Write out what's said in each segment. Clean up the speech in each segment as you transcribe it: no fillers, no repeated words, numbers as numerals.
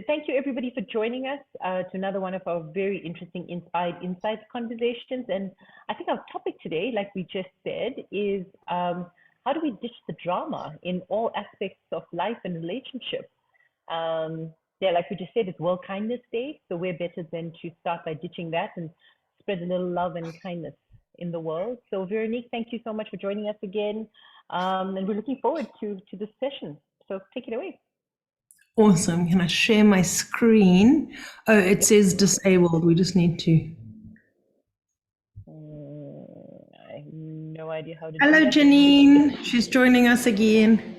Thank you everybody for joining us to another one of our very interesting Inspired Insights conversations. And I think our topic today, like we just said, is how do we ditch the drama in all aspects of life and relationships? Yeah, like we just said, it's World Kindness Day, so we're better than to start by ditching that and spread a little love and kindness in the world. So Veronique, thank you so much for joining us again. And we're looking forward to this session. So take it away. Awesome. Can I share my screen? Oh, it says disabled. We just need to. I have no idea how to Hello, do that. Janine. She's joining us again.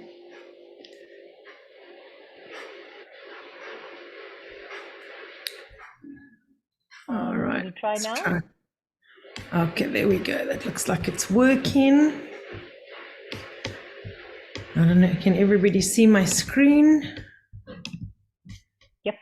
All right. Can you try now? Okay, there we go. That looks like it's working. I don't know. Can everybody see my screen? Yep.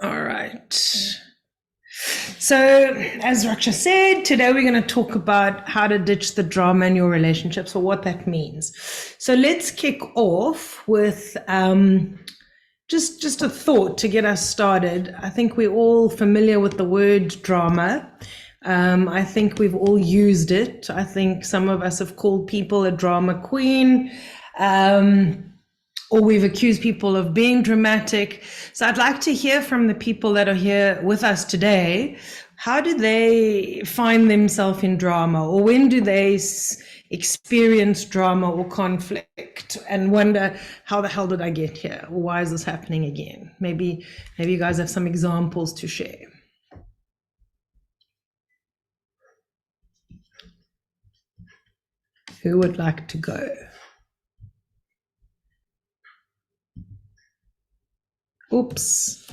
All right. So, as Raksha said, today we're going to talk about how to ditch the drama in your relationships, or what that means. So let's kick off with just a thought to get us started. I think we're all familiar with the word drama. I think we've all used it. I think some of us have called people a drama queen, or we've accused people of being dramatic. So I'd like to hear from the people that are here with us today. How do they find themselves in drama, or when do they experience drama or conflict and wonder, how the hell did I get here? Or why is this happening again? Maybe you guys have some examples to share. Who would like to go? Oops.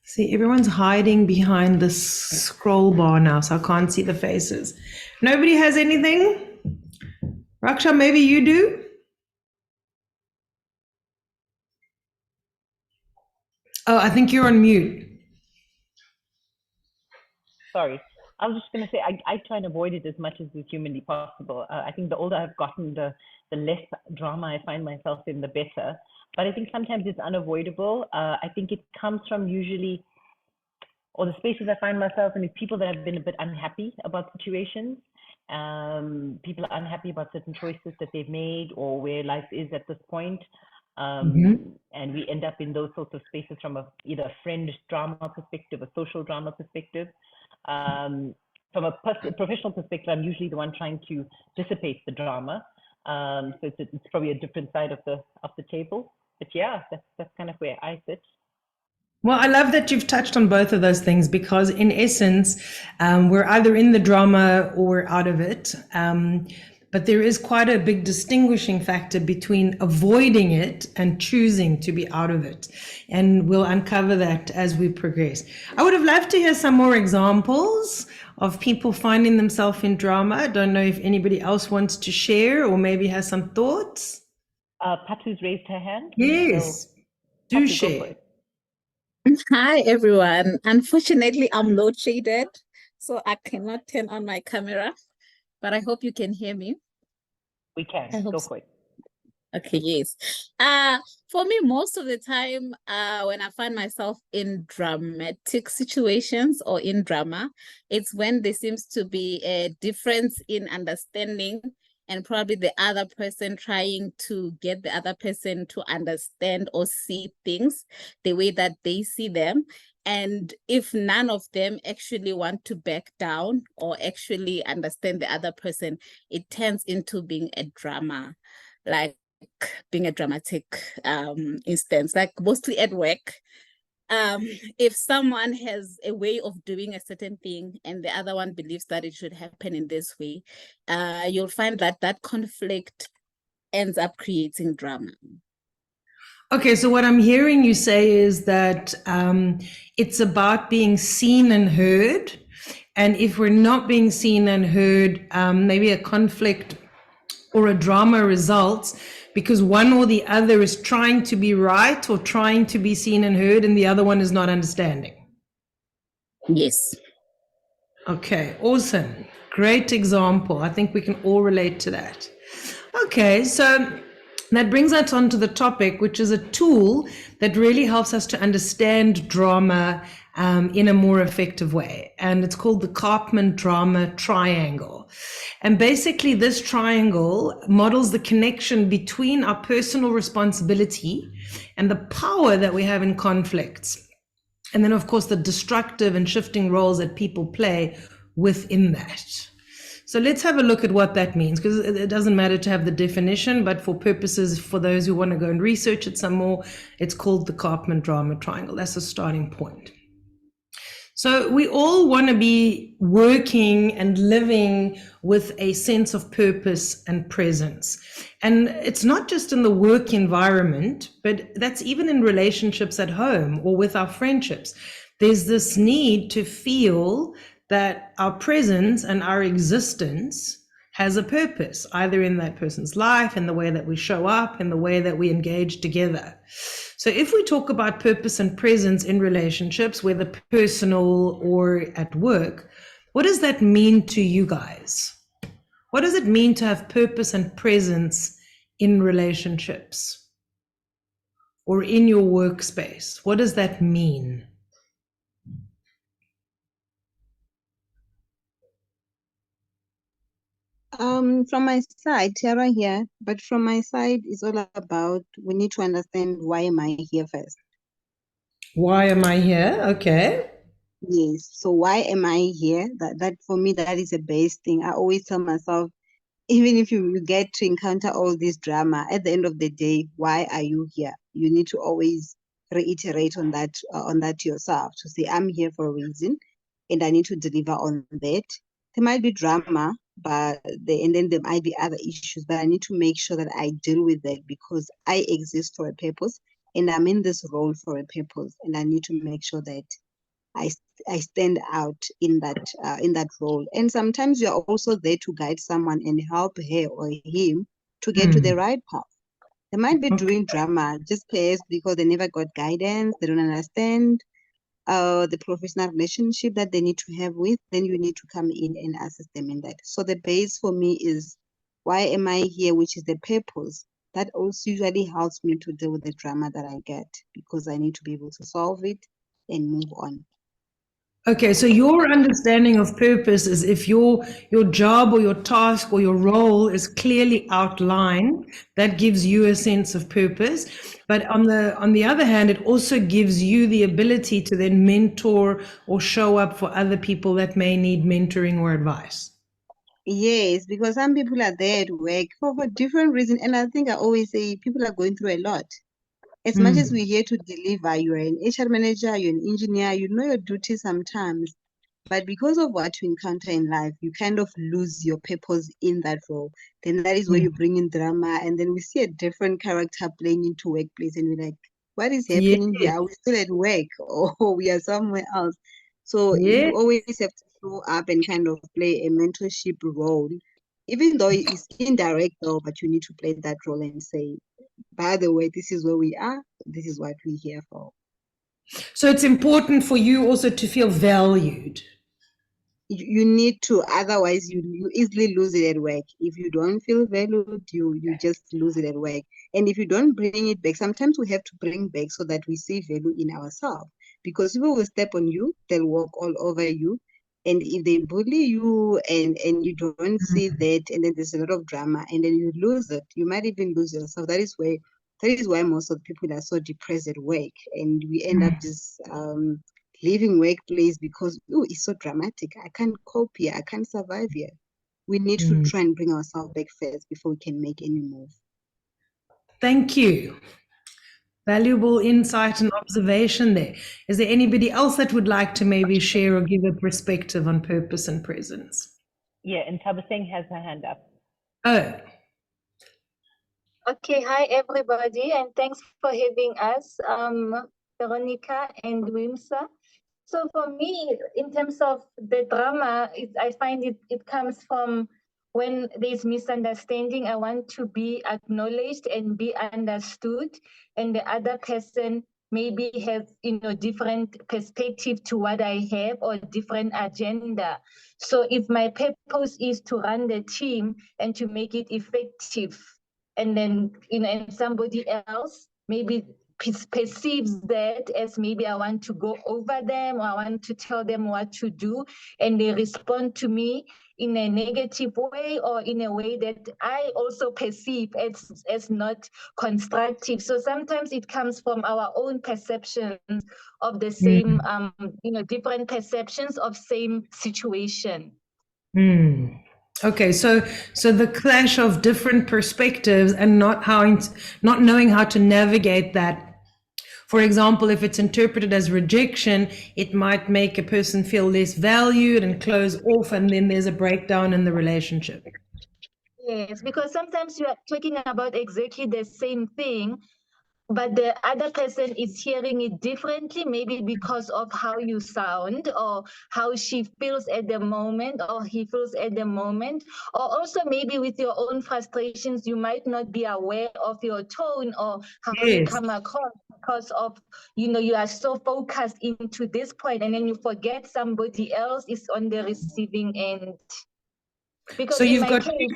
See, everyone's hiding behind this scroll bar now, so I can't see the faces. Nobody has anything? Raksha, maybe you do? Oh, I think you're on mute. Sorry. I was just going to say, I try and avoid it as much as is humanly possible. I think the older I've gotten, the less drama I find myself in, the better. But I think sometimes it's unavoidable. I think it comes from usually, or the spaces I find myself in, is people that have been a bit unhappy about situations. People are unhappy about certain choices that they've made, or where life is at this point. And we end up in those sorts of spaces from either a friend drama perspective, a social drama perspective. From a professional perspective, I'm usually the one trying to dissipate the drama. So it's probably a different side of the table. But yeah, that's kind of where I sit. Well, I love that you've touched on both of those things, because in essence, we're either in the drama or we're out of it. But there is quite a big distinguishing factor between avoiding it and choosing to be out of it. And we'll uncover that as we progress. I would have loved to hear some more examples of people finding themselves in drama. I don't know if anybody else wants to share or maybe has some thoughts. Patu's raised her hand. Yes, so, do share. Hi, everyone. Unfortunately, I'm load shaded, so I cannot turn on my camera, but I hope you can hear me. We can. Go for it. Okay, yes. For me, most of the time, when I find myself in dramatic situations or in drama, it's when there seems to be a difference in understanding, and probably the other person trying to get the other person to understand or see things the way that they see them. And if none of them actually want to back down or actually understand the other person, it turns into being a drama, like being a dramatic instance, like mostly at work. If someone has a way of doing a certain thing and the other one believes that it should happen in this way, you'll find that that conflict ends up creating drama. Okay, so what I'm hearing you say is that it's about being seen and heard. And if we're not being seen and heard, maybe a conflict or a drama results because one or the other is trying to be right or trying to be seen and heard, and the other one is not understanding. Yes. Okay, awesome. Great example. I think we can all relate to that. Okay, so That brings us on to the topic, which is a tool that really helps us to understand drama in a more effective way. And it's called the Karpman Drama Triangle. And basically this triangle models the connection between our personal responsibility and the power that we have in conflicts. And then, of course, the destructive and shifting roles that people play within that. So let's have a look at what that means, because it doesn't matter to have the definition, but for purposes, for those who want to go and research it some more, it's called the Karpman Drama Triangle. That's a starting point. So we all want to be working and living with a sense of purpose and presence. And it's not just in the work environment, but that's even in relationships at home or with our friendships. There's this need to feel that our presence and our existence has a purpose, either in that person's life, in the way that we show up, in the way that we engage together. So if we talk about purpose and presence in relationships, whether personal or at work, what does that mean to you guys? What does it mean to have purpose and presence in relationships or in your workspace? What does that mean? From my side, Tiara here, but from my side, it's all about, we need to understand, why am I here first? Why am I here? Okay. Yes, so why am I here? That for me, that is a base thing. I always tell myself, even if you get to encounter all this drama, at the end of the day, why are you here? You need to always reiterate on that to yourself, to say, I'm here for a reason, and I need to deliver on that. There might be drama, and then there might be other issues, but I need to make sure that I deal with that, because I exist for a purpose, and I'm in this role for a purpose, and I need to make sure that I stand out in that role. And sometimes you're also there to guide someone and help her or him to get to the right path. They might be doing drama just perhaps because they never got guidance, they don't understand the professional relationship that they need to have with, then you need to come in and assist them in that. So the base for me is, why am I here, which is the purpose. That also usually helps me to deal with the drama that I get, because I need to be able to solve it and move on. Okay, so your understanding of purpose is if your job or your task or your role is clearly outlined, that gives you a sense of purpose. But on the other hand, it also gives you the ability to then mentor or show up for other people that may need mentoring or advice. Yes, because some people are there at work for different reasons. And I think I always say people are going through a lot. As much as we're here to deliver, you're an HR manager, you're an engineer, you know your duty sometimes. But because of what you encounter in life, you kind of lose your purpose in that role. Then that is where you bring in drama. And then we see a different character playing into workplace. And we're like, what is happening here? Are we still at work or we are somewhere else? So you always have to show up and kind of play a mentorship role, even though it's indirect though, but you need to play that role and say, by the way, this is where we are, this is what we're here for. So it's important for you also to feel valued. You need to, otherwise you easily lose it at work. If you don't feel valued, you just lose it at work. And if you don't bring it back, sometimes we have to bring back so that we see value in ourselves. Because people will step on you, they'll walk all over you. And if they bully you and you don't see that, and then there's a lot of drama, and then you lose it, you might even lose yourself. That is why most of the people are so depressed at work, and we end up just leaving workplace because it's so dramatic. I can't cope here, I can't survive here. We need to try and bring ourselves back first before we can make any move. Thank you. Valuable insight and observation there. Is there anybody else that would like to maybe share or give a perspective on purpose and presence? Yeah, and 𝗬𝗂𝗂𝗂 has her hand up. Oh. Okay, hi everybody, and thanks for having us, Veronique and 𝗬𝗂𝗂𝗂𝗂𝗂𝗂𝗂𝗂. So for me, in terms of the drama, I find it comes from when there's misunderstanding. I want to be acknowledged and be understood, and the other person maybe have different perspective to what I have or different agenda. So if my purpose is to run the team and to make it effective, and then, and somebody else maybe perceives that as maybe I want to go over them, or I want to tell them what to do, and they respond to me in a negative way, or in a way that I also perceive as not constructive. So sometimes it comes from our own perceptions of the same, different perceptions of same situation. Okay, so the clash of different perspectives and not knowing how to navigate that. For example, if it's interpreted as rejection, it might make a person feel less valued and close off, and then there's a breakdown in the relationship. Yes, because sometimes you are talking about exactly the same thing, but the other person is hearing it differently, maybe because of how you sound, or how she feels at the moment, or he feels at the moment, or also maybe with your own frustrations, you might not be aware of your tone or how you come across, because of, you are so focused into this point, and then you forget somebody else is on the receiving end. Because so you've got case,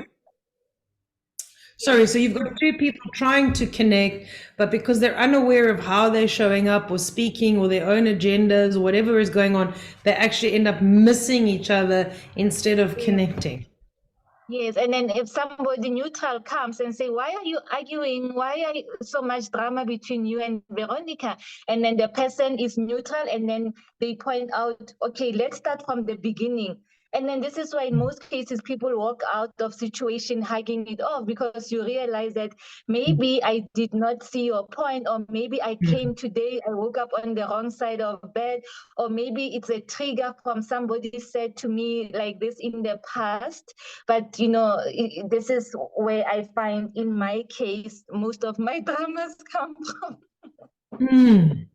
so you've got two people trying to connect, but because they're unaware of how they're showing up or speaking, or their own agendas, or whatever is going on, they actually end up missing each other instead of connecting. Yes, and then if somebody neutral comes and say, why are you arguing? Why are you so much drama between you and Veronica? And then the person is neutral, and then they point out, okay, let's start from the beginning. And then this is why in most cases people walk out of situation hugging it off, because you realize that maybe I did not see your point, or maybe I came today, I woke up on the wrong side of bed, or maybe it's a trigger from somebody said to me like this in the past. But this is where I find in my case most of my dramas come from.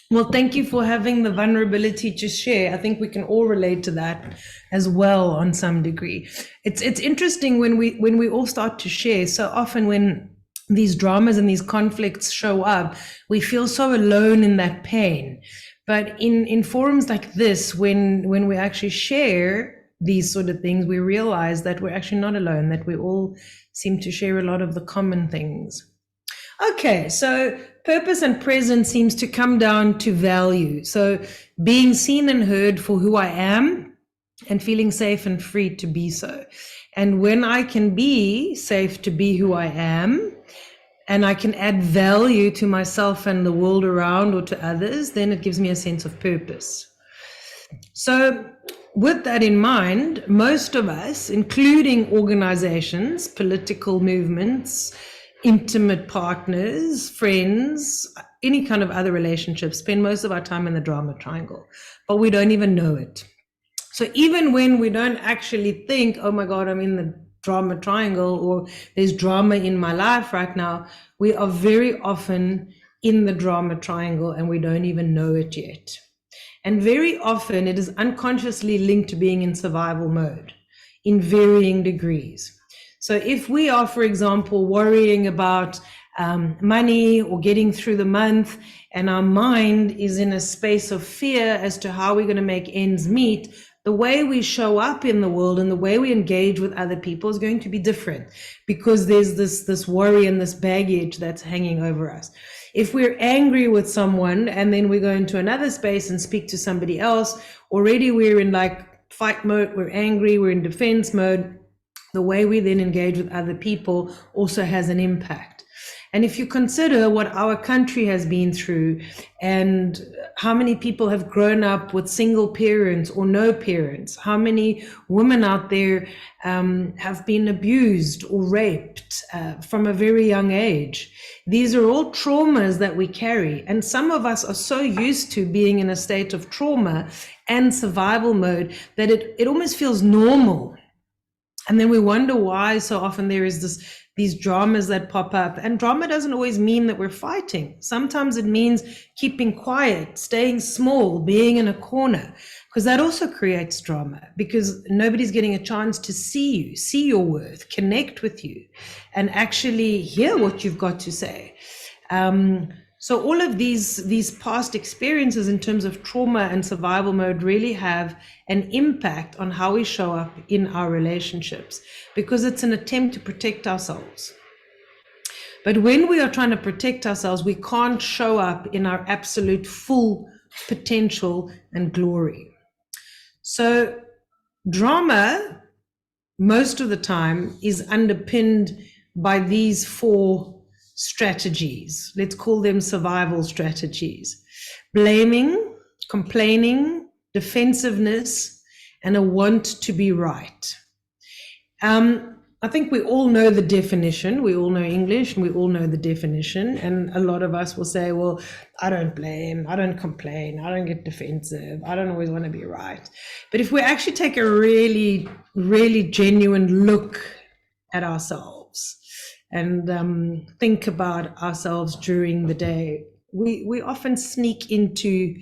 Well, thank you for having the vulnerability to share. I think we can all relate to that as well on some degree. It's interesting when we all start to share. So often when these dramas and these conflicts show up, we feel so alone in that pain. But in forums like this, when we actually share these sort of things, we realize that we're actually not alone, that we all seem to share a lot of the common things. Okay, so purpose and presence seems to come down to value. So being seen and heard for who I am, and feeling safe and free to be so. And when I can be safe to be who I am, and I can add value to myself and the world around, or to others, then it gives me a sense of purpose. So with that in mind, most of us, including organizations, political movements, intimate partners, friends, any kind of other relationships, spend most of our time in the drama triangle, but we don't even know it. So even when we don't actually think, oh my God, I'm in the drama triangle, or there's drama in my life right now, we are very often in the drama triangle and we don't even know it yet. And very often it is unconsciously linked to being in survival mode in varying degrees. So if we are, for example, worrying about money or getting through the month, and our mind is in a space of fear as to how we're going to make ends meet, the way we show up in the world and the way we engage with other people is going to be different, because there's this worry and this baggage that's hanging over us. If we're angry with someone and then we go into another space and speak to somebody else, already we're in like fight mode, we're angry, we're in defense mode. The way we then engage with other people also has an impact. And if you consider what our country has been through, and how many people have grown up with single parents or no parents, how many women out there have been abused or raped from a very young age. These are all traumas that we carry. And some of us are so used to being in a state of trauma and survival mode that it almost feels normal. And then we wonder why so often there is these dramas that pop up. And drama doesn't always mean that we're fighting. Sometimes it means keeping quiet, staying small, being in a corner, because that also creates drama, because nobody's getting a chance to see you, see your worth, connect with you, and actually hear what you've got to say. So all of these past experiences in terms of trauma and survival mode really have an impact on how we show up in our relationships, because it's an attempt to protect ourselves. But when we are trying to protect ourselves, we can't show up in our absolute full potential and glory. So drama, most of the time, is underpinned by these 4 strategies. Let's call them survival strategies: blaming, complaining, defensiveness, and a want to be right. I think we all know the definition. We all know English and we all know the definition. And a lot of us will say, well, I don't blame, I don't complain, I don't get defensive, I don't always want to be right. But if we actually take a really, really genuine look at ourselves and think about ourselves during the day, we often sneak into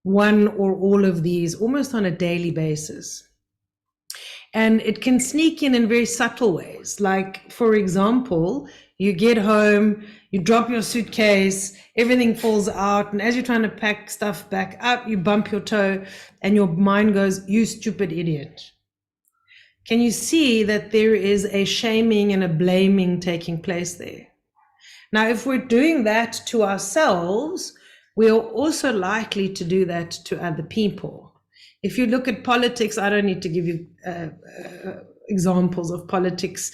one or all of these almost on a daily basis. And it can sneak in very subtle ways. Like, for example, you get home, you drop your suitcase, everything falls out, and as you're trying to pack stuff back up, you bump your toe, and your mind goes, "You stupid idiot." Can you see that there is a shaming and a blaming taking place there? Now, if we're doing that to ourselves, we are also likely to do that to other people. If you look at politics, I don't need to give you examples of politics.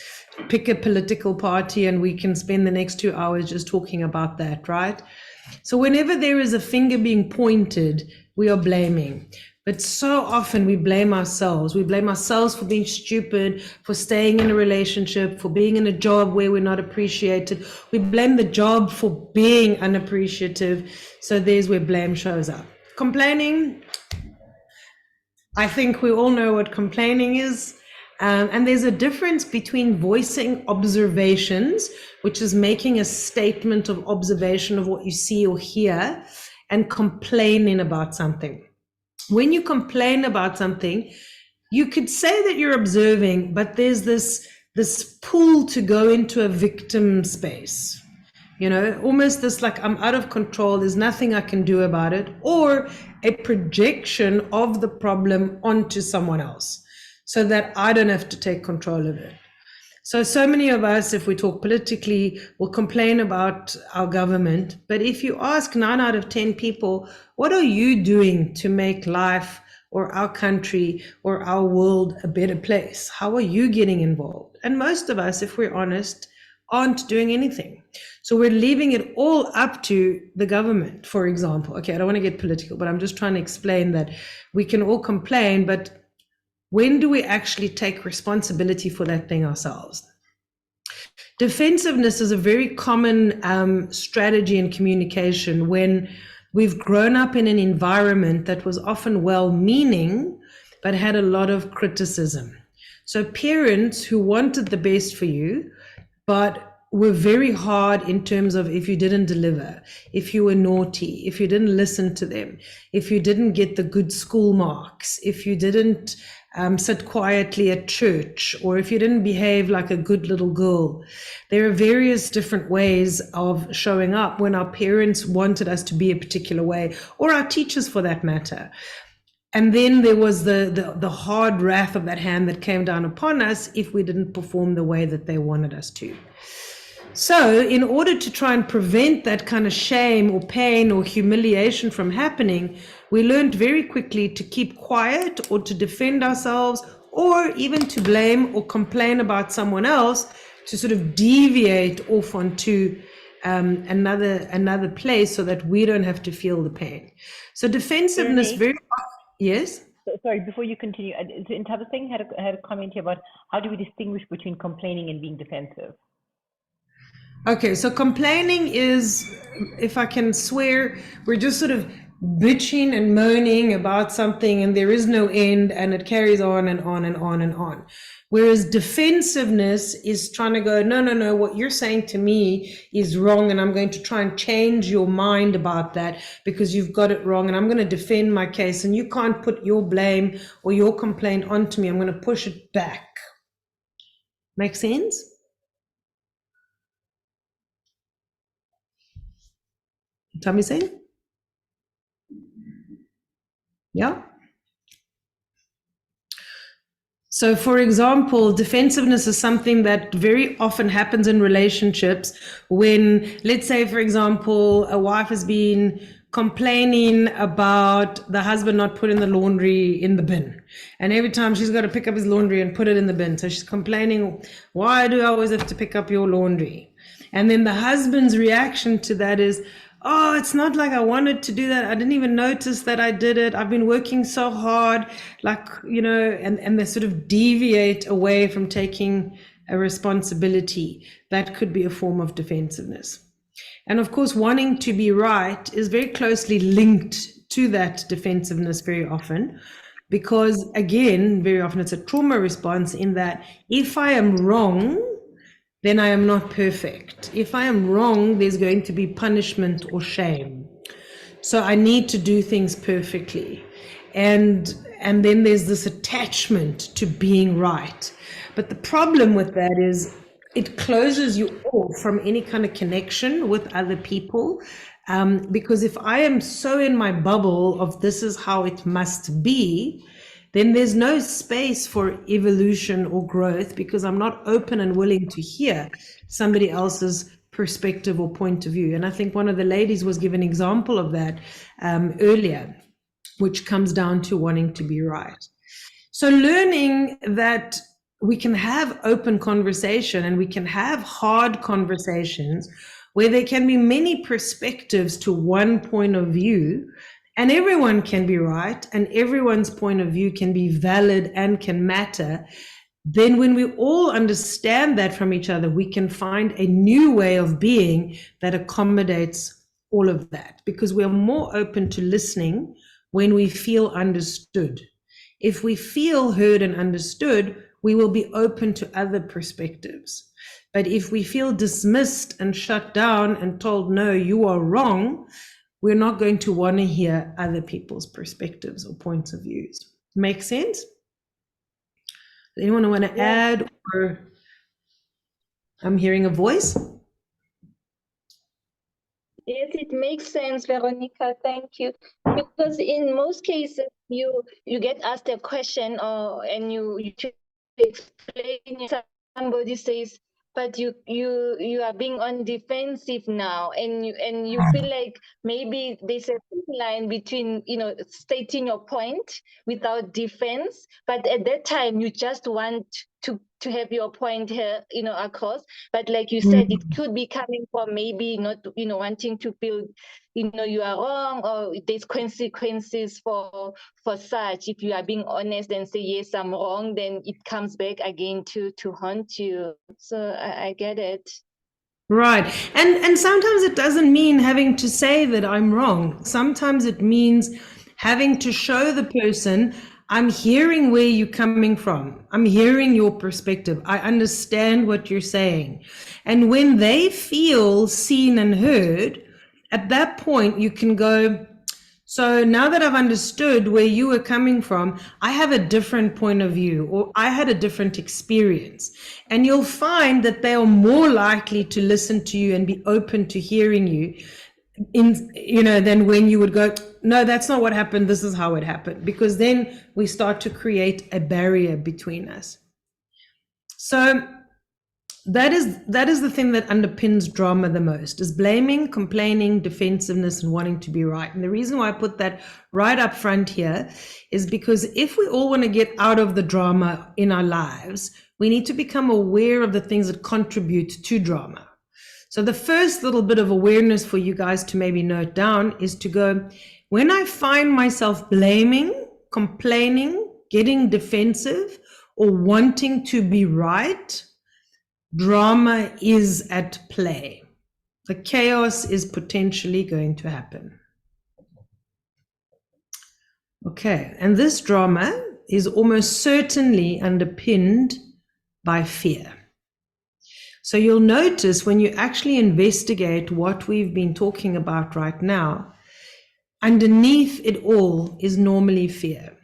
Pick a political party and we can spend the next 2 hours just talking about that, right? So whenever there is a finger being pointed, we are blaming. But so often we blame ourselves. We blame ourselves for being stupid, for staying in a relationship, for being in a job where we're not appreciated. We blame the job for being unappreciative. So there's where blame shows up. Complaining, I think we all know what complaining is. And there's a difference between voicing observations, which is making a statement of observation of what you see or hear, and complaining about something. When you complain about something, you could say that you're observing, but there's this pull to go into a victim space. You know, almost this like, I'm out of control, there's nothing I can do about it, or a projection of the problem onto someone else so that I don't have to take control of it. So many of us, if we talk politically, will complain about our government. But if you ask 9 out of 10 people, what are you doing to make life or our country or our world a better place? How are you getting involved? And most of us, if we're honest, aren't doing anything. So we're leaving it all up to the government, for example. Okay, I don't want to get political, but I'm just trying to explain that we can all complain, but when do we actually take responsibility for that thing ourselves? Defensiveness is a very common strategy in communication when we've grown up in an environment that was often well-meaning, but had a lot of criticism. So parents who wanted the best for you, but were very hard in terms of if you didn't deliver, if you were naughty, if you didn't listen to them, if you didn't get the good school marks, if you didn't sit quietly at church, or if you didn't behave like a good little girl. There are various different ways of showing up when our parents wanted us to be a particular way, or our teachers for that matter. And then there was the hard wrath of that hand that came down upon us if we didn't perform the way that they wanted us to. So in order to try and prevent that kind of shame or pain or humiliation from happening, we learned very quickly to keep quiet or to defend ourselves, or even to blame or complain about someone else, to sort of deviate off onto another place so that we don't have to feel the pain. So defensiveness, very, yes? Sorry, before you continue, Nthabiseng had a comment here about how do we distinguish between complaining and being defensive? Okay, so complaining is, if I can swear, we're just sort of bitching and moaning about something and there is no end and it carries on and on and on and on. Whereas defensiveness is trying to go, no, what you're saying to me is wrong and I'm going to try and change your mind about that because you've got it wrong and I'm going to defend my case and you can't put your blame or your complaint onto me. I'm going to push it back. Make sense? 𝗖𝗵𝗂𝗂𝗂𝗏? Yeah. So, for example, defensiveness is something that very often happens in relationships when, let's say, for example, a wife has been complaining about the husband not putting the laundry in the bin. And every time she's got to pick up his laundry and put it in the bin. So she's complaining, why do I always have to pick up your laundry? And then the husband's reaction to that is, oh, it's not like I wanted to do that. I didn't even notice that I did it. I've been working so hard, like, you know, and they sort of deviate away from taking a responsibility. That could be a form of defensiveness. And of course, wanting to be right is very closely linked to that defensiveness very often, because again, very often it's a trauma response in that if I am wrong, then I am not perfect. If I am wrong, there's going to be punishment or shame. So I need to do things perfectly. And then there's this attachment to being right. But the problem with that is it closes you off from any kind of connection with other people. Because if I am so in my bubble of this is how it must be, then there's no space for evolution or growth, because I'm not open and willing to hear somebody else's perspective or point of view. And I think one of the ladies was given an example of that earlier, which comes down to wanting to be right. So learning that we can have open conversation and we can have hard conversations where there can be many perspectives to one point of view, and everyone can be right, and everyone's point of view can be valid and can matter. Then when we all understand that from each other, we can find a new way of being that accommodates all of that, because we are more open to listening when we feel understood. If we feel heard and understood, we will be open to other perspectives. But if we feel dismissed and shut down and told, no, you are wrong, we're not going to want to hear other people's perspectives or points of views. Make sense? Does anyone want to add? Or I'm hearing a voice. Yes, it makes sense, Veronica. Thank you. Because in most cases, you get asked a question, and you explain. Somebody says, but you are being on defensive now, and you feel like maybe there's a line between, you know, stating your point without defense, but at that time you just want to have your point here, you know, across. But like you said, it could be coming from maybe not, you know, wanting to feel, you know, you are wrong, or there's consequences for such. If you are being honest and say, yes, I'm wrong, then it comes back again to haunt you. So I get it. Right. And sometimes it doesn't mean having to say that I'm wrong. Sometimes it means having to show the person, I'm hearing where you're coming from. I'm hearing your perspective. I understand what you're saying. And when they feel seen and heard, at that point you can go, so now that I've understood where you were coming from, I have a different point of view, or I had a different experience. And you'll find that they are more likely to listen to you and be open to hearing you, than when you would go, no, that's not what happened. This is how it happened. Because then we start to create a barrier between us. So that is the thing that underpins drama the most, is blaming, complaining, defensiveness, and wanting to be right. And the reason why I put that right up front here is because if we all want to get out of the drama in our lives, we need to become aware of the things that contribute to drama. So the first little bit of awareness for you guys to maybe note down is to go, when I find myself blaming, complaining, getting defensive, or wanting to be right, drama is at play. The chaos is potentially going to happen. Okay, and this drama is almost certainly underpinned by fear. So you'll notice when you actually investigate what we've been talking about right now, underneath it all is normally fear.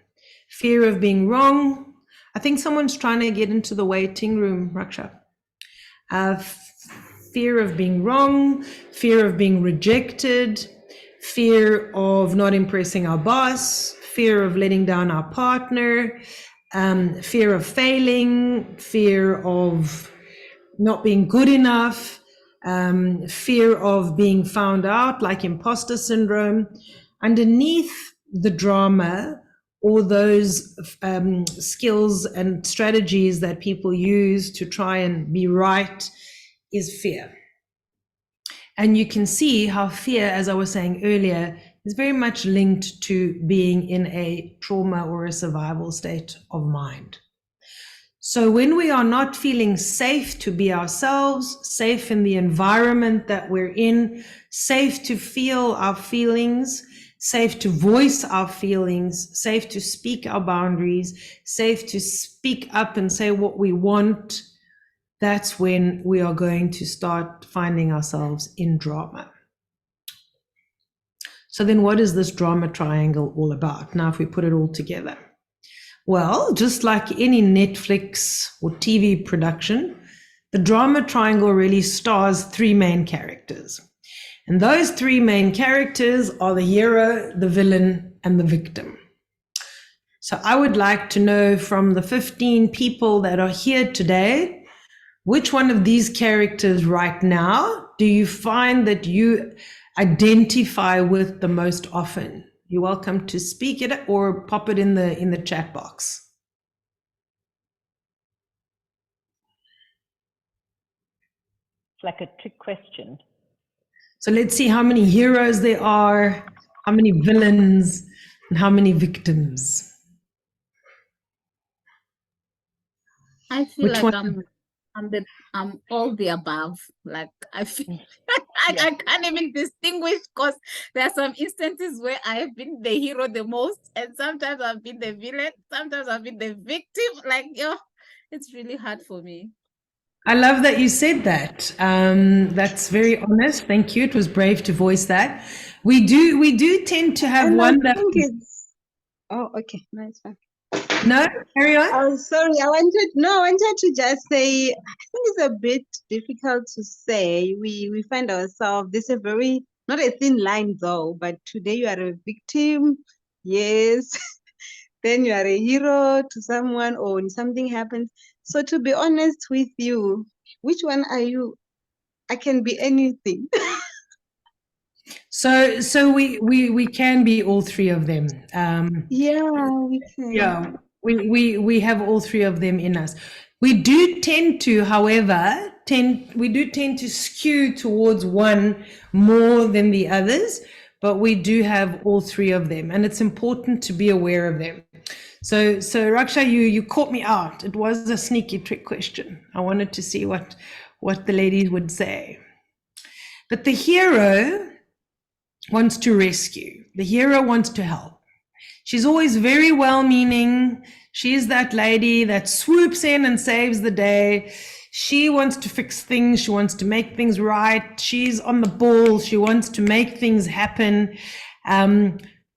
Fear of being wrong. I think someone's trying to get into the waiting room, Raksha. Fear of being wrong, fear of being rejected, fear of not impressing our boss, fear of letting down our partner, fear of failing, fear of not being good enough, fear of being found out, like imposter syndrome. Underneath the drama, or those skills and strategies that people use to try and be right, is fear. And you can see how fear, as I was saying earlier, is very much linked to being in a trauma or a survival state of mind. So when we are not feeling safe to be ourselves, safe in the environment that we're in, safe to feel our feelings, safe to voice our feelings, safe to speak our boundaries, safe to speak up and say what we want, that's when we are going to start finding ourselves in drama. So then what is this drama triangle all about? Now, if we put it all together. Well, just like any Netflix or TV production, the drama triangle really stars three main characters. And those three main characters are the hero, the villain, and the victim. So I would like to know from the 15 people that are here today, which one of these characters right now do you find that you identify with the most often? You're welcome to speak it or pop it in the chat box. It's like a trick question. So let's see how many heroes there are, how many villains, and how many victims. I feel Which like one? I'm all the above. Like I feel I can't even distinguish, because there are some instances where I have been the hero the most, and sometimes I've been the villain, sometimes I've been the victim. Like, it's really hard for me. I love that you said that. That's very honest. Thank you. It was brave to voice that. We do tend to have one that. Oh, okay, no, it's fine. No, carry on. Oh, sorry. I wanted to just say, I think it's a bit difficult to say. We find ourselves, this is a very, not a thin line though, but today you are a victim, yes. Then you are a hero to someone, or when something happens. So to be honest with you, which one are you? I can be anything. So we can be all three of them. Yeah, we can. Yeah, we have all three of them in us. We do tend to, however, to skew towards one more than the others, but we do have all three of them, and it's important to be aware of them. So Raksha, you caught me out. It was a sneaky trick question. I wanted to see what the ladies would say. But the hero wants to rescue. The hero wants to help. She's always very well-meaning. She's that lady that swoops in and saves the day. She wants to fix things. She wants to make things right. She's on the ball. She wants to make things happen.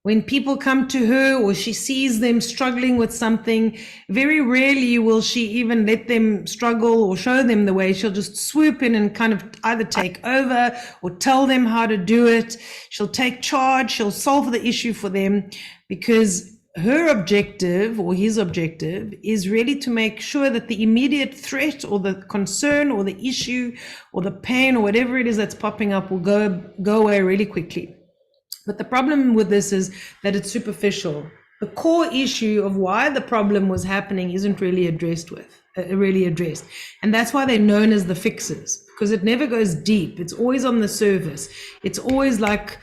When people come to her or she sees them struggling with something, very rarely will she even let them struggle or show them the way. She'll just swoop in and kind of either take over or tell them how to do it. She'll take charge. She'll solve the issue for them, because her objective or his objective is really to make sure that the immediate threat or the concern or the issue or the pain or whatever it is that's popping up will go away really quickly. But the problem with this is that it's superficial. The core issue of why the problem was happening isn't really addressed. And that's why they're known as the fixers, because it never goes deep. It's always on the surface. It's always like,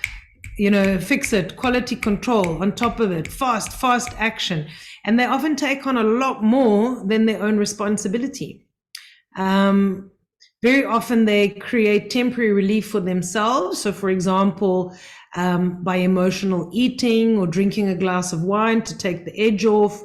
fix it, quality control on top of it, fast action. And they often take on a lot more than their own responsibility. Very often they create temporary relief for themselves. So for example, by emotional eating or drinking a glass of wine to take the edge off,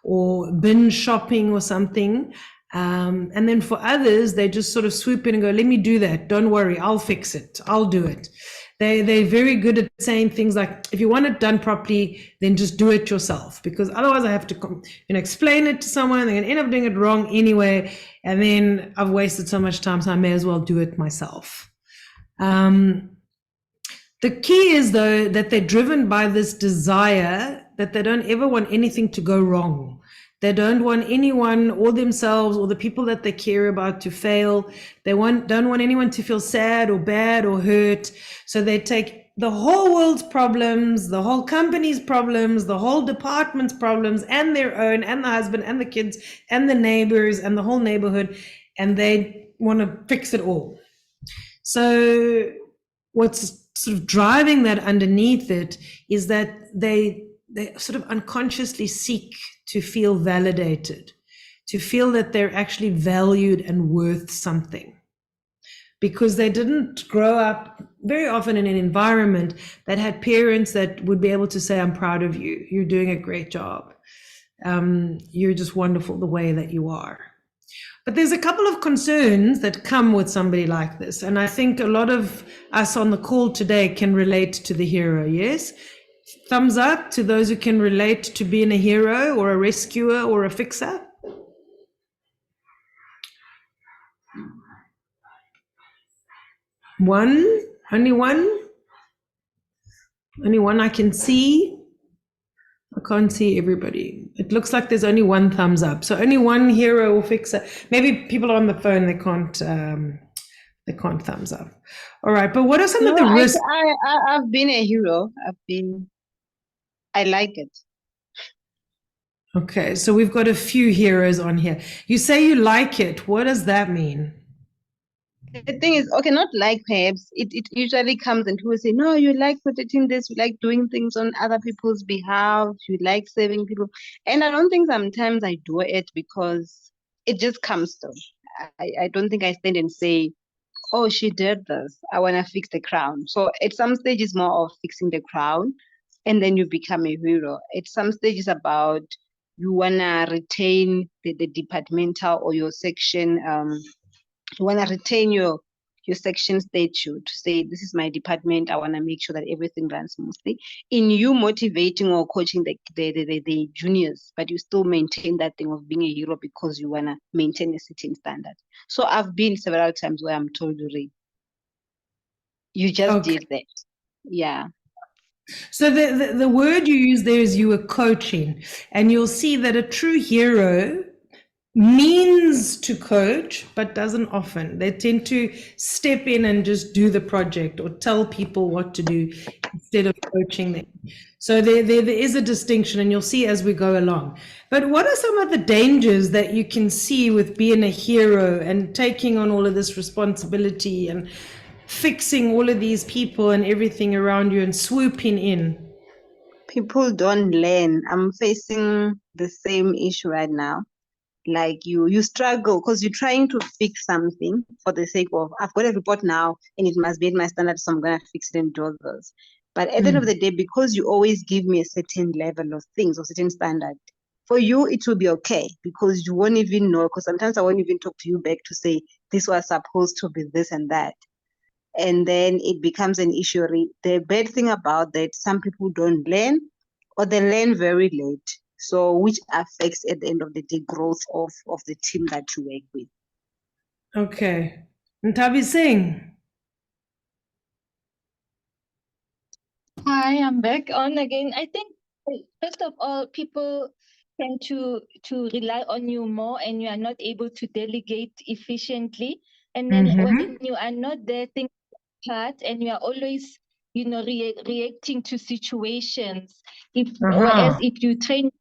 or binge shopping or something. And then for others, they just sort of swoop in and go, let me do that. Don't worry, I'll fix it. I'll do it. They're very good at saying things like, if you want it done properly, then just do it yourself, because otherwise I have to explain it to someone. They're going to end up doing it wrong anyway. And then I've wasted so much time, so I may as well do it myself. The key is, though, that they're driven by this desire that they don't ever want anything to go wrong. They don't want anyone or themselves or the people that they care about to fail. They don't want anyone to feel sad or bad or hurt. So they take the whole world's problems, the whole company's problems, the whole department's problems, and their own, and the husband, and the kids, and the neighbors, and the whole neighborhood, and they want to fix it all. So what's sort of driving that underneath it is that they sort of unconsciously seek to feel validated, to feel that they're actually valued and worth something, because they didn't grow up very often in an environment that had parents that would be able to say, I'm proud of you, you're doing a great job, you're just wonderful the way that you are. But there's a couple of concerns that come with somebody like this, and I think a lot of us on the call today can relate to the hero. Yes? Thumbs up to those who can relate to being a hero or a rescuer or a fixer. One, only one I can see. I can't see everybody. It looks like there's only one thumbs up. So only one hero or fixer. Maybe people are on the phone, they can't thumbs up. All right, but what are some of the risks? I've been a hero. I like it. Okay, so we've got a few heroes on here. You say you like it. What does that mean? The thing is, okay, not like perhaps, it usually comes and people say, no, you like protecting this, you like doing things on other people's behalf, you like saving people. And I don't think sometimes I do it because it just comes through. I don't think I stand and say, oh, she did this, I want to fix the crown. So at some stage it's more of fixing the crown, and then you become a hero. At some stage it's about you want to retain the departmental or your section, you want to retain your section statue to say, this is my department, I want to make sure that everything runs smoothly. In you motivating or coaching the juniors, but you still maintain that thing of being a hero because you want to maintain a certain standard. So I've been several times where I'm told, you just did that. Yeah. So the word you use there is you were coaching, and you'll see that a true hero means to coach, but doesn't often. They tend to step in and just do the project or tell people what to do instead of coaching them. So there is a distinction, and you'll see as we go along. But what are some of the dangers that you can see with being a hero and taking on all of this responsibility and fixing all of these people and everything around you and swooping in? People don't learn. I'm facing the same issue right now. Like you struggle because you're trying to fix something for the sake of, I've got a report now and it must be at my standard, so I'm going to fix it and do those. But at the end of the day, because you always give me a certain level of things or certain standard, for you it will be okay because you won't even know, because sometimes I won't even talk to you back to say this was supposed to be this and that. And then it becomes an issue. The bad thing about that, some people don't learn, or they learn very late. So which affects at the end of the day growth of the team that you work with. Okay. 𝗬𝗏𝗿. Hi, I'm back on again. I think first of all, people tend to rely on you more, and you are not able to delegate efficiently. And then when you are not there, things hard, and you are always, reacting to situations. Whereas if you train,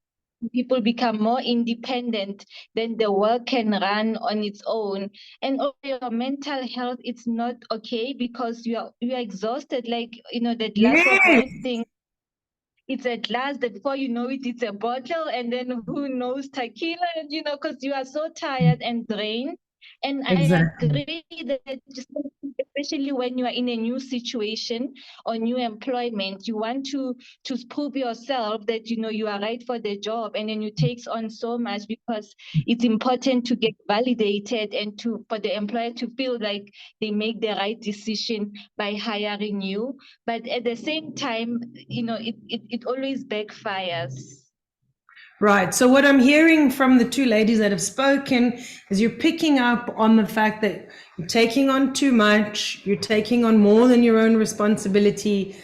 people become more independent, then the work can run on its own. And also your mental health, it's not okay because you are exhausted, like the glass of wine thing. It's a glass that before you know it, it's a bottle, and then who knows tequila, because you are so tired and drained. And Exactly. I agree that especially when you are in a new situation or new employment, you want to prove yourself that you are right for the job, and then you take on so much because it's important to get validated and for the employer to feel like they make the right decision by hiring you. But at the same time, it always backfires. Right. So what I'm hearing from the two ladies that have spoken is you're picking up on the fact that you're taking on too much, you're taking on more than your own responsibility.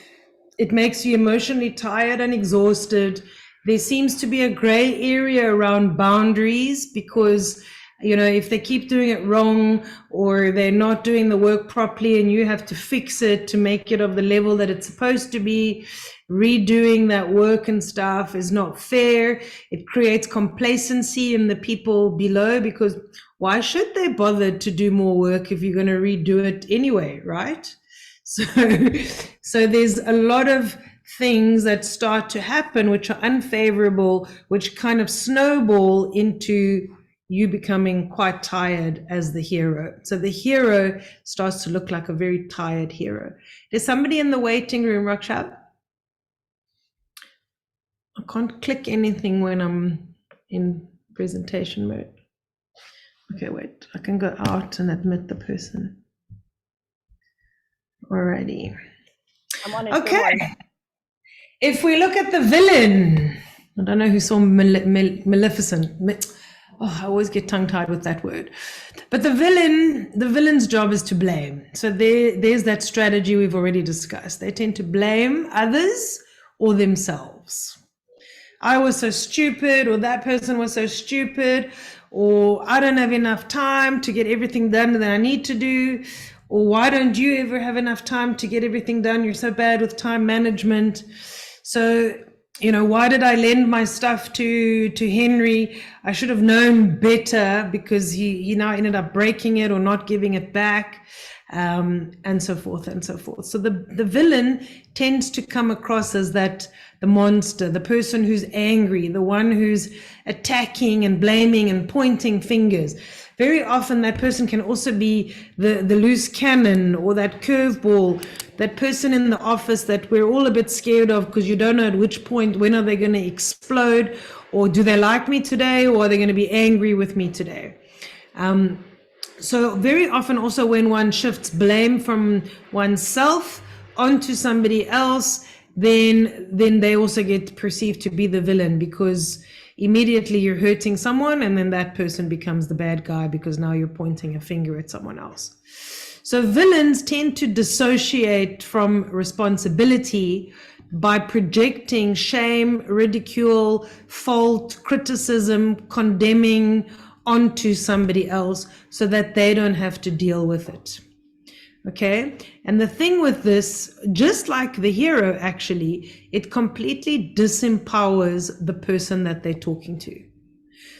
It makes you emotionally tired and exhausted, There seems to be a gray area around boundaries because, you know, if they keep doing it wrong or they're not doing the work properly and you have to fix it to make it of the level that it's supposed to be, redoing that work and stuff is not fair. It creates complacency in the people below because why should they bother to do more work if you're going to redo it anyway, right? So there's a lot of things that start to happen which are unfavorable, which kind of snowball into you becoming quite tired as the hero. So the hero starts to look like a very tired hero. There's somebody in the waiting room, Rakshab. I can't click anything when I'm in presentation mode. Okay, wait, I can go out and admit the person. Alrighty. I'm on it. Okay. If we look at the villain, I don't know who saw Maleficent. Oh, I always get tongue-tied with that word. But the villain's job is to blame. So there's that strategy we've already discussed. They tend to blame others or themselves. I was so stupid, or that person was so stupid, or I don't have enough time to get everything done that I need to do, or why don't you ever have enough time to get everything done? You're so bad with time management. So, you know, why did I lend my stuff to Henry? I should have known better because he now ended up breaking it or not giving it back, and so forth and so forth. So the villain tends to come across as the monster, the person who's angry, the one who's attacking and blaming and pointing fingers. Very often that person can also be the loose cannon or that curveball, that person in the office that we're all a bit scared of because you don't know at which point, when are they going to explode, or do they like me today, or are they going to be angry with me today? So very often also when one shifts blame from oneself onto somebody else, then they also get perceived to be the villain because immediately you're hurting someone and then that person becomes the bad guy because now you're pointing a finger at someone else. So villains tend to dissociate from responsibility by projecting shame, ridicule, fault, criticism, condemning onto somebody else so that they don't have to deal with it. Okay, and the thing with this, just like the hero, actually, it completely disempowers the person that they're talking to.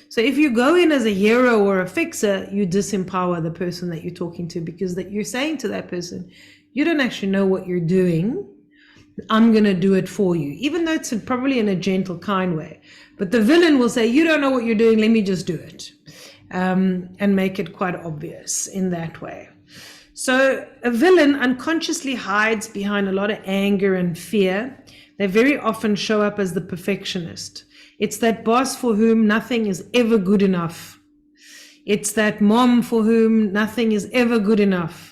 So if you go in as a hero or a fixer, you disempower the person that you're talking to because that you're saying to that person, you don't actually know what you're doing. I'm going to do it for you, even though it's probably in a gentle, kind way. But the villain will say, you don't know what you're doing, let me just do it, and make it quite obvious in that way. So a villain unconsciously hides behind a lot of anger and fear. They very often show up as the perfectionist. It's that boss for whom nothing is ever good enough. It's that mom for whom nothing is ever good enough.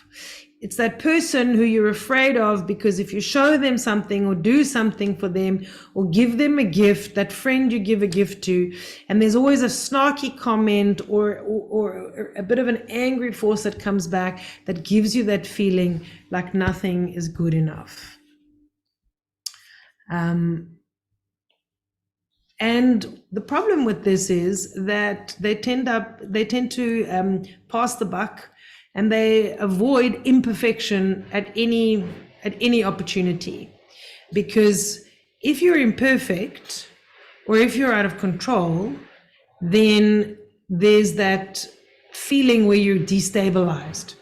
It's that person who you're afraid of because if you show them something or do something for them or give them a gift, that friend you give a gift to, and there's always a snarky comment or a bit of an angry force that comes back that gives you that feeling like nothing is good enough. And the problem with this is that they tend to pass the buck, and they avoid imperfection at any opportunity, because if you're imperfect or if you're out of control, then there's that feeling where you're destabilized.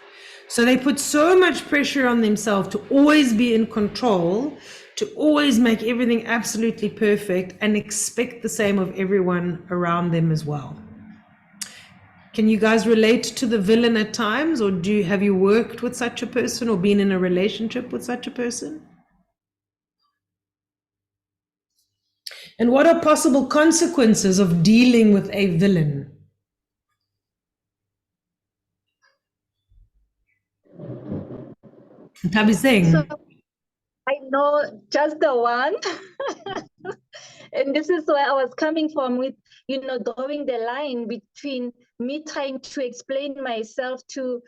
So they put so much pressure on themselves to always be in control, to always make everything absolutely perfect, and expect the same of everyone around them as well. Can you guys relate to the villain at times, or have you worked with such a person or been in a relationship with such a person? And what are possible consequences of dealing with a villain? Tabi Singh. So I know just the one. And this is where I was coming from with, drawing the line between me trying to explain myself to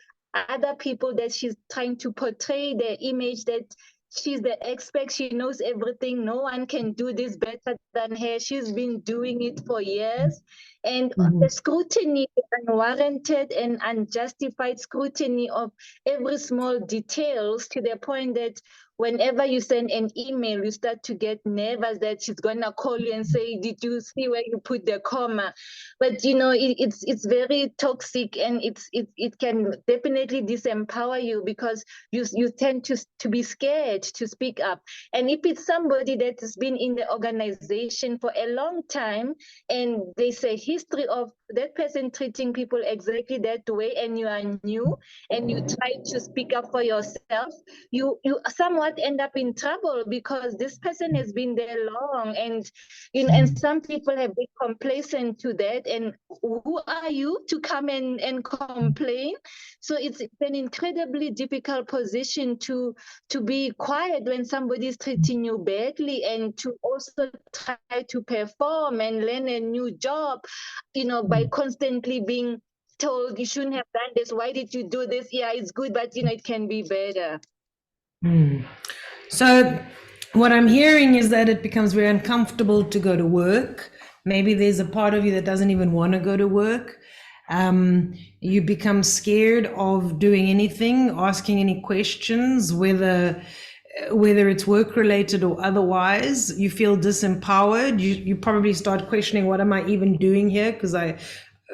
other people that she's trying to portray the image that she's the expert, she knows everything, no one can do this better than her, she's been doing it for years. And the scrutiny, unwarranted and unjustified scrutiny of every small details, to the point that whenever you send an email, you start to get nervous that she's gonna call you and say, did you see where you put the comma? But you know, it's very toxic, and it can definitely disempower you, because you tend to be scared to speak up. And if it's somebody that has been in the organization for a long time, and there's a history of that person treating people exactly that way, and you are new and you try to speak up for yourself, you somewhat end up in trouble, because this person has been there long, and you know, and some people have been complacent to that, and who are you to come and complain? So it's an incredibly difficult position to be quiet when somebody is treating you badly, and to also try to perform and learn a new job, you know, by constantly being told you shouldn't have done this, why did you do this? Yeah, it's good, but you know, it can be better. So what I'm hearing is that it becomes very uncomfortable to go to work. Maybe there's a part of you that doesn't even want to go to work. You become scared of doing anything, asking any questions, whether it's work related or otherwise. You feel disempowered. You probably start questioning, what am I even doing here? Because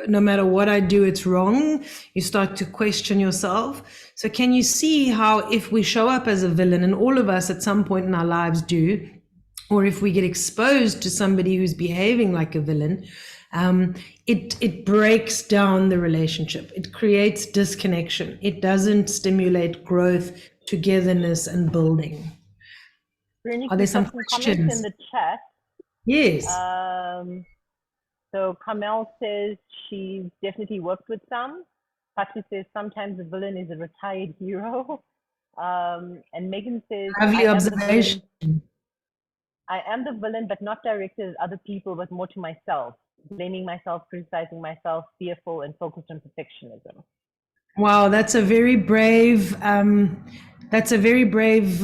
no matter what I do, it's wrong. You start to question yourself. So can you see how if we show up as a villain, and all of us at some point in our lives do, or if we get exposed to somebody who's behaving like a villain, it breaks down the relationship. It creates disconnection. It doesn't stimulate growth, togetherness, and building. Veronique, Are there some comments questions in the chat? Yes. So Kamel says she's definitely worked with some. Patrick says sometimes the villain is a retired hero. And Megan says, Lovely observation. I am the villain, but not directed at other people, but more to myself, blaming myself, criticizing myself, fearful, and focused on perfectionism. Wow, that's a very brave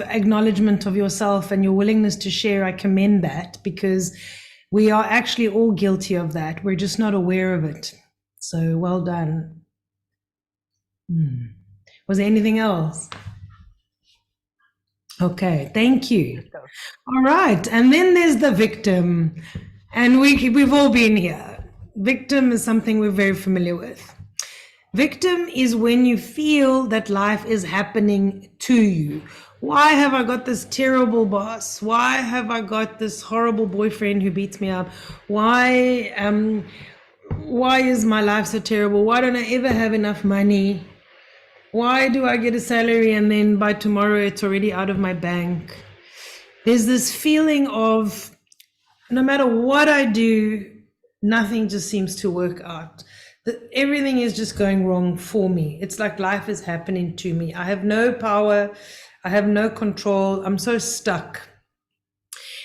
acknowledgement of yourself and your willingness to share. I commend that, because we are actually all guilty of that. We're just not aware of it. So well done. Was there anything else? Okay, thank you. All right, and then there's the victim. And we've all been here. Victim is something we're very familiar with. Victim is when you feel that life is happening to you. Why have I got this terrible boss? Why have I got this horrible boyfriend who beats me up? Why is my life so terrible? Why don't I ever have enough money? Why do I get a salary and then by tomorrow it's already out of my bank? There's this feeling of no matter what I do, nothing just seems to work out. Everything is just going wrong for me. It's like life is happening to me. I have no power. I have no control. I'm so stuck.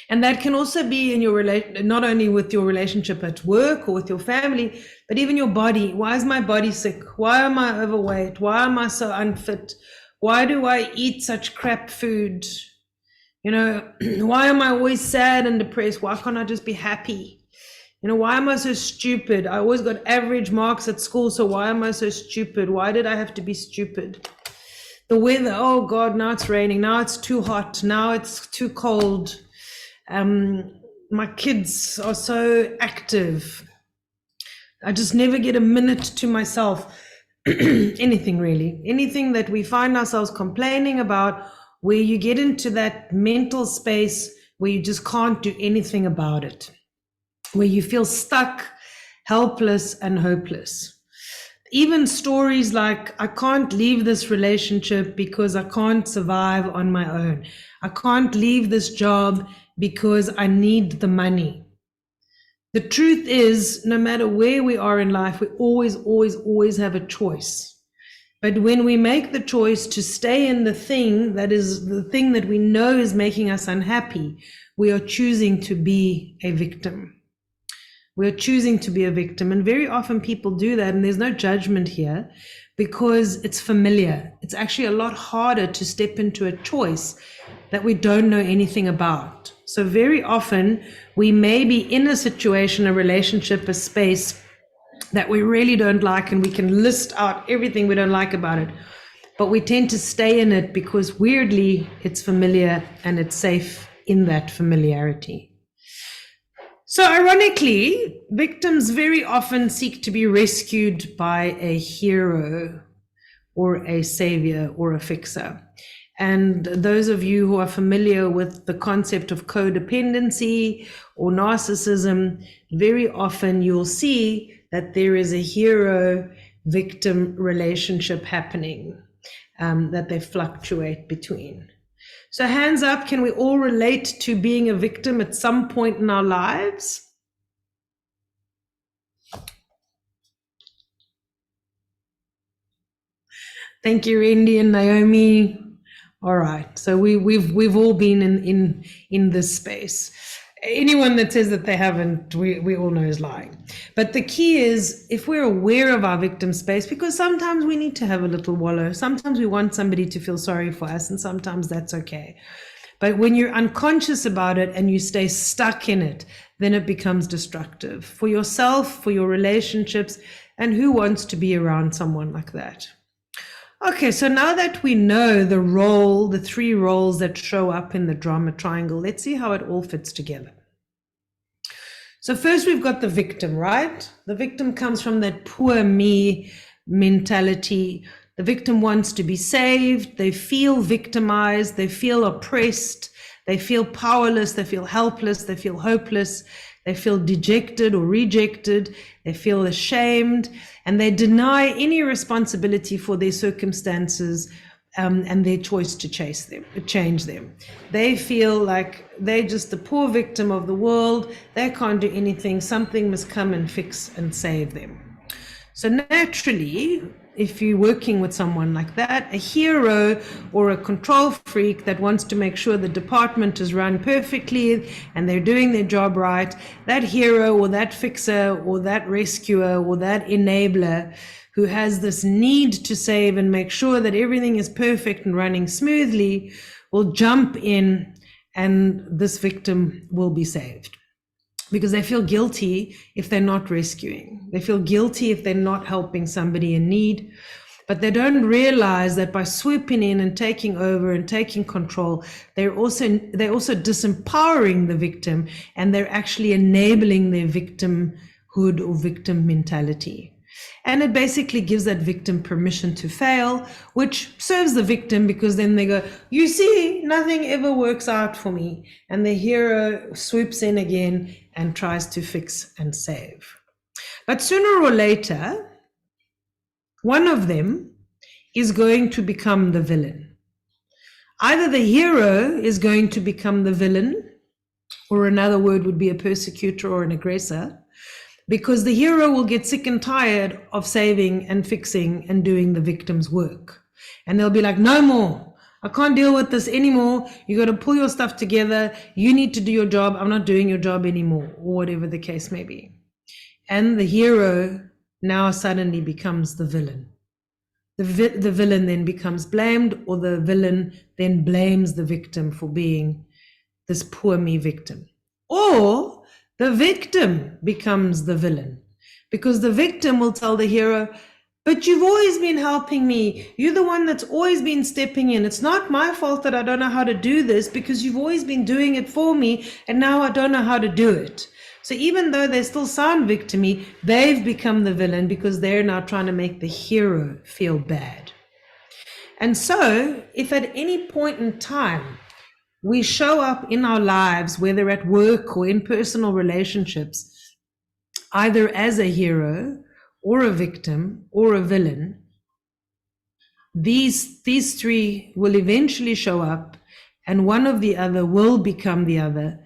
And that can also be in your not only with your relationship at work or with your family, but even your body. Why is my body sick? Why am I overweight? Why am I so unfit? Why do I eat such crap food? You know, why am I always sad and depressed? Why can't I just be happy? You know, why am I so stupid? I always got average marks at school, so why am I so stupid? Why did I have to be stupid? The weather, oh God, now it's raining, now it's too hot, now it's too cold. My kids are so active. I just never get a minute to myself. Anything really, anything that we find ourselves complaining about, where you get into that mental space where you just can't do anything about it, where you feel stuck, helpless, and hopeless. Even stories like, I can't leave this relationship because I can't survive on my own. I can't leave this job because I need the money. The truth is, no matter where we are in life, we always have a choice. But when we make the choice to stay in the thing that we know is making us unhappy, we are choosing to be a victim. We're choosing to be a victim. And very often people do that, and there's no judgment here, because it's familiar. It's actually a lot harder to step into a choice that we don't know anything about. So very often we may be in a situation, a relationship, a space that we really don't like, and we can list out everything we don't like about it, but we tend to stay in it because weirdly it's familiar and it's safe in that familiarity. So ironically, victims very often seek to be rescued by a hero or a savior or a fixer. And those of you who are familiar with the concept of codependency or narcissism, very often you'll see that there is a hero-victim relationship happening that they fluctuate between. So hands up, can we all relate to being a victim at some point in our lives? Thank you, Randy and Naomi. All right, so we've all been in this space. Anyone that says that they haven't, we all know is lying. But the key is, if we're aware of our victim space, because sometimes we need to have a little wallow, sometimes we want somebody to feel sorry for us, and sometimes that's okay. But when you're unconscious about it and you stay stuck in it, then it becomes destructive for yourself, for your relationships, and who wants to be around someone like that? Okay, so now that we know the role, the three roles that show up in the drama triangle, let's see how it all fits together. So first we've got the victim, right? The victim comes from that poor me mentality. The victim wants to be saved. They feel victimized. They feel oppressed. They feel powerless. They feel helpless. They feel hopeless. They feel dejected or rejected. They feel ashamed, and they deny any responsibility for their circumstances and their choice to change them. They feel like they're just the poor victim of the world. They can't do anything. Something must come and fix and save them. So naturally, if you're working with someone like that, a hero or a control freak that wants to make sure the department is run perfectly and they're doing their job right, that hero or that fixer or that rescuer or that enabler who has this need to save and make sure that everything is perfect and running smoothly will jump in, and this victim will be saved. Because they feel guilty if they're not rescuing. They feel guilty if they're not helping somebody in need. But they don't realize that by swooping in and taking over and taking control, they're also disempowering the victim, and they're actually enabling their victimhood or victim mentality. And it basically gives that victim permission to fail, which serves the victim, because then they go, you see, nothing ever works out for me. And the hero swoops in again and tries to fix and save. But sooner or later, one of them is going to become the villain. Either the hero is going to become the villain, or another word would be a persecutor or an aggressor, because the hero will get sick and tired of saving and fixing and doing the victim's work. And they'll be like, no more. I can't deal with this anymore. You got to pull your stuff together. You need to do your job. I'm not doing your job anymore, or whatever the case may be. And the hero now suddenly becomes the villain. The villain then becomes blamed, or the villain then blames the victim for being this poor me victim. Or the victim becomes the villain, because the victim will tell the hero, but you've always been helping me. You're the one that's always been stepping in. It's not my fault that I don't know how to do this, because you've always been doing it for me, and now I don't know how to do it. So even though they still sound victim-y, they've become the villain because they're now trying to make the hero feel bad. And so if at any point in time we show up in our lives, whether at work or in personal relationships, either as a hero or a victim or a villain, these three will eventually show up, and one of the other will become the other,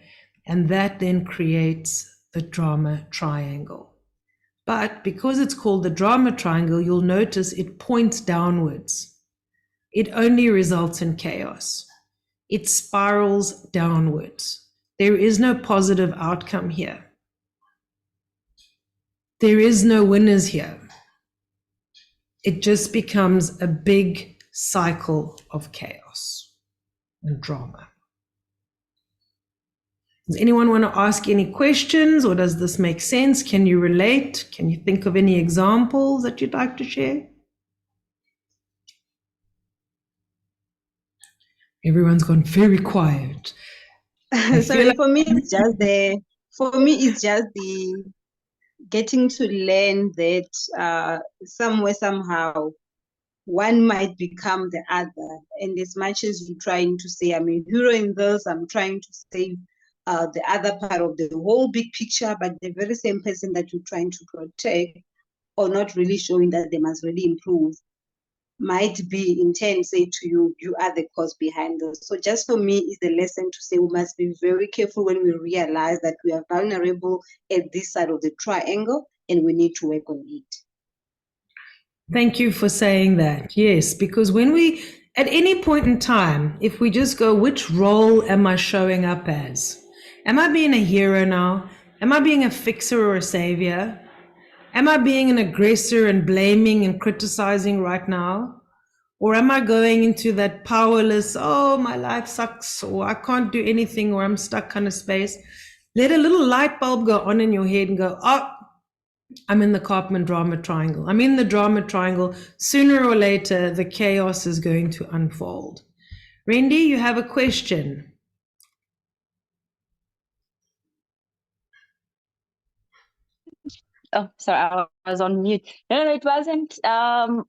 and that then creates the drama triangle. But because it's called the drama triangle, you'll notice it points downwards. It only results in chaos. It spirals downwards. There is no positive outcome here. There is no winners here. It just becomes a big cycle of chaos and drama. Does anyone want to ask any questions, or does this make sense? Can you relate? Can you think of any examples that you'd like to share? Everyone's gone very quiet. Sorry, for me it's just the getting to learn that somewhere, somehow, one might become the other. And as much as you're trying to say, I'm a hero in this, I'm trying to save the other part of the whole big picture, but the very same person that you're trying to protect or not really showing that they must really improve might be in turn say to you, you are the cause behind this. So just for me, it's a lesson to say we must be very careful when we realize that we are vulnerable at this side of the triangle and we need to work on it. Thank you for saying that. Yes, because when we, at any point in time, if we just go, which role am I showing up as? Am I being a hero now? Am I being a fixer or a savior? Am I being an aggressor and blaming and criticizing right now? Or am I going into that powerless, oh, my life sucks, or I can't do anything, or I'm stuck kind of space? Let a little light bulb go on in your head and go, oh, I'm in the Kaufman drama triangle. I'm in the drama triangle. Sooner or later, the chaos is going to unfold. Randy, you have a question. Oh, sorry, I was on mute. No, it wasn't a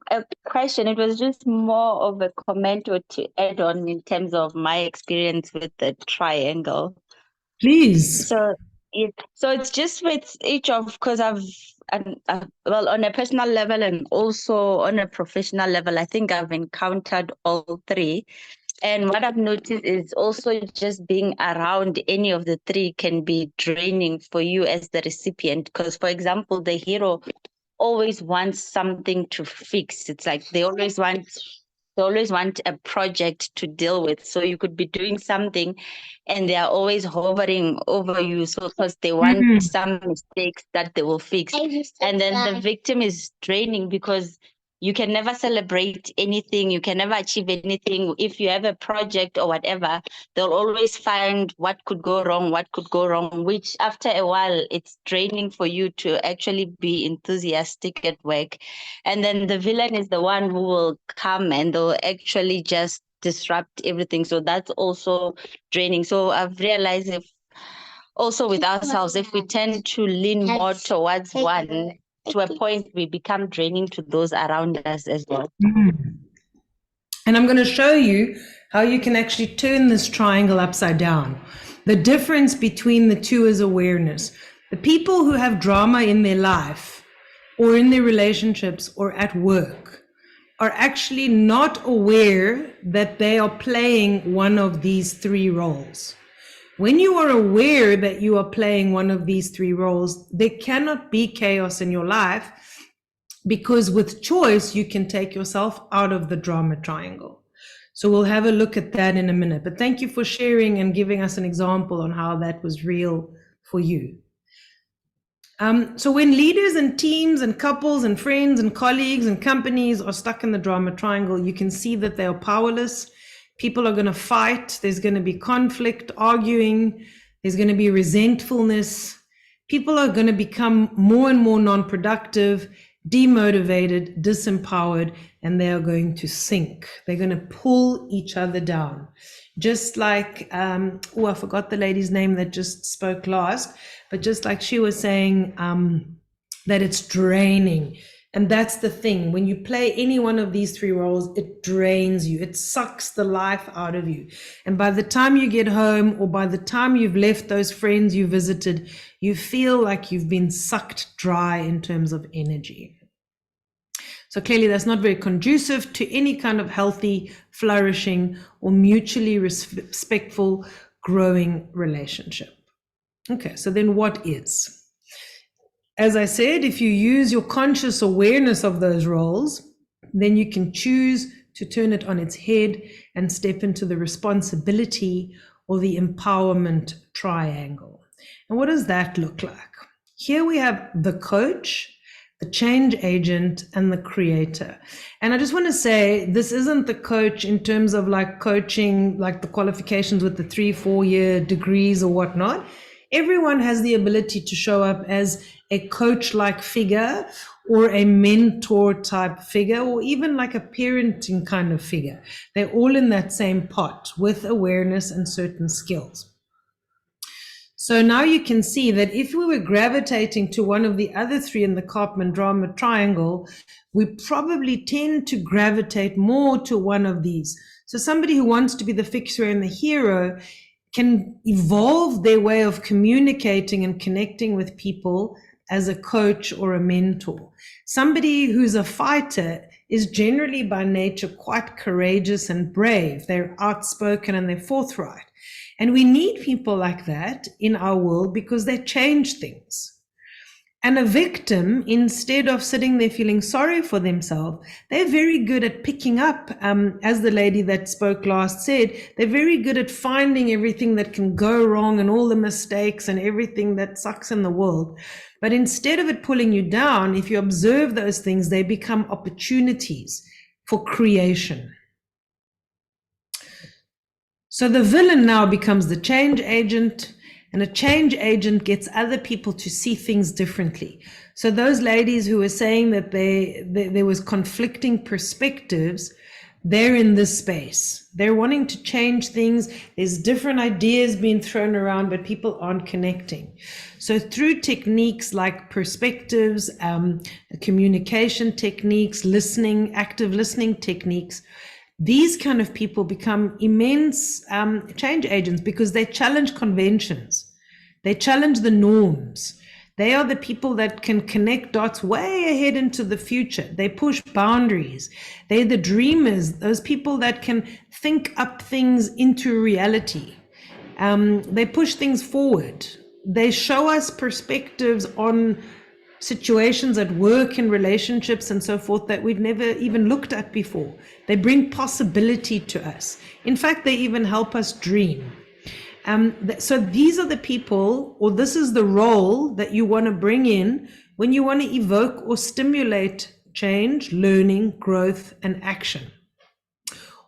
question. It was just more of a comment or to add on in terms of my experience with the triangle. Please. So it's just with each of, because well, on a personal level and also on a professional level, I think I've encountered all three. And what I've noticed is also just being around any of the three can be draining for you as the recipient. Because, for example, the hero always wants something to fix. It's like they always want a project to deal with. So you could be doing something and they are always hovering over you. So because they want some mistakes that they will fix. And then the victim is draining because you can never celebrate anything. You can never achieve anything. If you have a project or whatever, they'll always find what could go wrong, which after a while, it's draining for you to actually be enthusiastic at work. And then the villain is the one who will come and they'll actually just disrupt everything. So that's also draining. So I've realized also with ourselves, if we tend to lean more towards one, to a point we become draining to those around us as well. And I'm going to show you how you can actually turn this triangle upside down. The difference between the two is awareness. The people who have drama in their life or in their relationships or at work are actually not aware that they are playing one of these three roles. When you are aware that you are playing one of these three roles, there cannot be chaos in your life, because with choice, you can take yourself out of the drama triangle. So we'll have a look at that in a minute. But thank you for sharing and giving us an example on how that was real for you. So when leaders and teams and couples and friends and colleagues and companies are stuck in the drama triangle, you can see that they are powerless. People are going to fight. There's going to be conflict, arguing. There's going to be resentfulness. People are going to become more and more non-productive, demotivated, disempowered, and they are going to sink. They're going to pull each other down. Just like, I forgot the lady's name that just spoke last, but just like she was saying, that it's draining. And that's the thing. When you play any one of these three roles, it drains you. It sucks the life out of you. And by the time you get home, or by the time you've left those friends you visited, you feel like you've been sucked dry in terms of energy. So clearly that's not very conducive to any kind of healthy, flourishing, or mutually respectful, growing relationship. Okay, so then what is? As I said, if you use your conscious awareness of those roles, then you can choose to turn it on its head and step into the responsibility or the empowerment triangle. And what does that look like? Here we have the coach, the change agent, and the creator. And I just want to say, this isn't the coach in terms of like coaching, like the qualifications with the 3-4 year degrees or whatnot. Everyone has the ability to show up as a coach-like figure or a mentor type figure, or even like a parenting kind of figure. They're all in that same pot with awareness and certain skills. So now you can see that if we were gravitating to one of the other three in the Karpman drama triangle, we probably tend to gravitate more to one of these. So somebody who wants to be the fixer and the hero can evolve their way of communicating and connecting with people as a coach or a mentor. Somebody who's a fighter is generally by nature quite courageous and brave. They're outspoken and they're forthright. And we need people like that in our world because they change things. And a victim, instead of sitting there feeling sorry for themselves, they're very good at picking up, as the lady that spoke last said, they're very good at finding everything that can go wrong and all the mistakes and everything that sucks in the world. But instead of it pulling you down, if you observe those things, they become opportunities for creation. So the villain now becomes the change agent, and a change agent gets other people to see things differently. So those ladies who were saying that there was conflicting perspectives, they're in this space. They're wanting to change things. There's different ideas being thrown around, but people aren't connecting. So through techniques like perspectives, communication techniques, listening, active listening techniques, these kind of people become immense change agents because they challenge conventions. They challenge the norms. They are the people that can connect dots way ahead into the future. They push boundaries. They're the dreamers, those people that can think up things into reality. They push things forward. They show us perspectives on situations at work and relationships and so forth that we've never even looked at before. They bring possibility to us. In fact, they even help us dream. So these are the people, or this is the role that you want to bring in when you want to evoke or stimulate change, learning, growth, and action.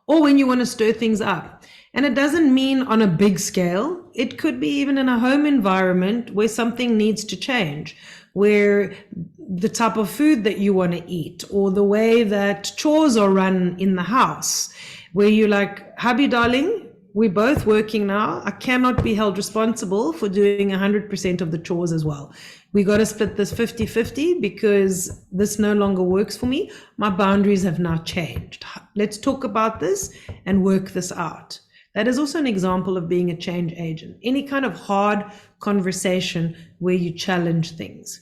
Or when you want to stir things up. And it doesn't mean on a big scale. It could be even in a home environment where something needs to change, where the type of food that you want to eat, or the way that chores are run in the house, where you're like, hubby, darling, we're both working now. I cannot be held responsible for doing 100% of the chores as well. We got to split this 50-50 because this no longer works for me. My boundaries have now changed. Let's talk about this and work this out. That is also an example of being a change agent. Any kind of hard conversation where you challenge things.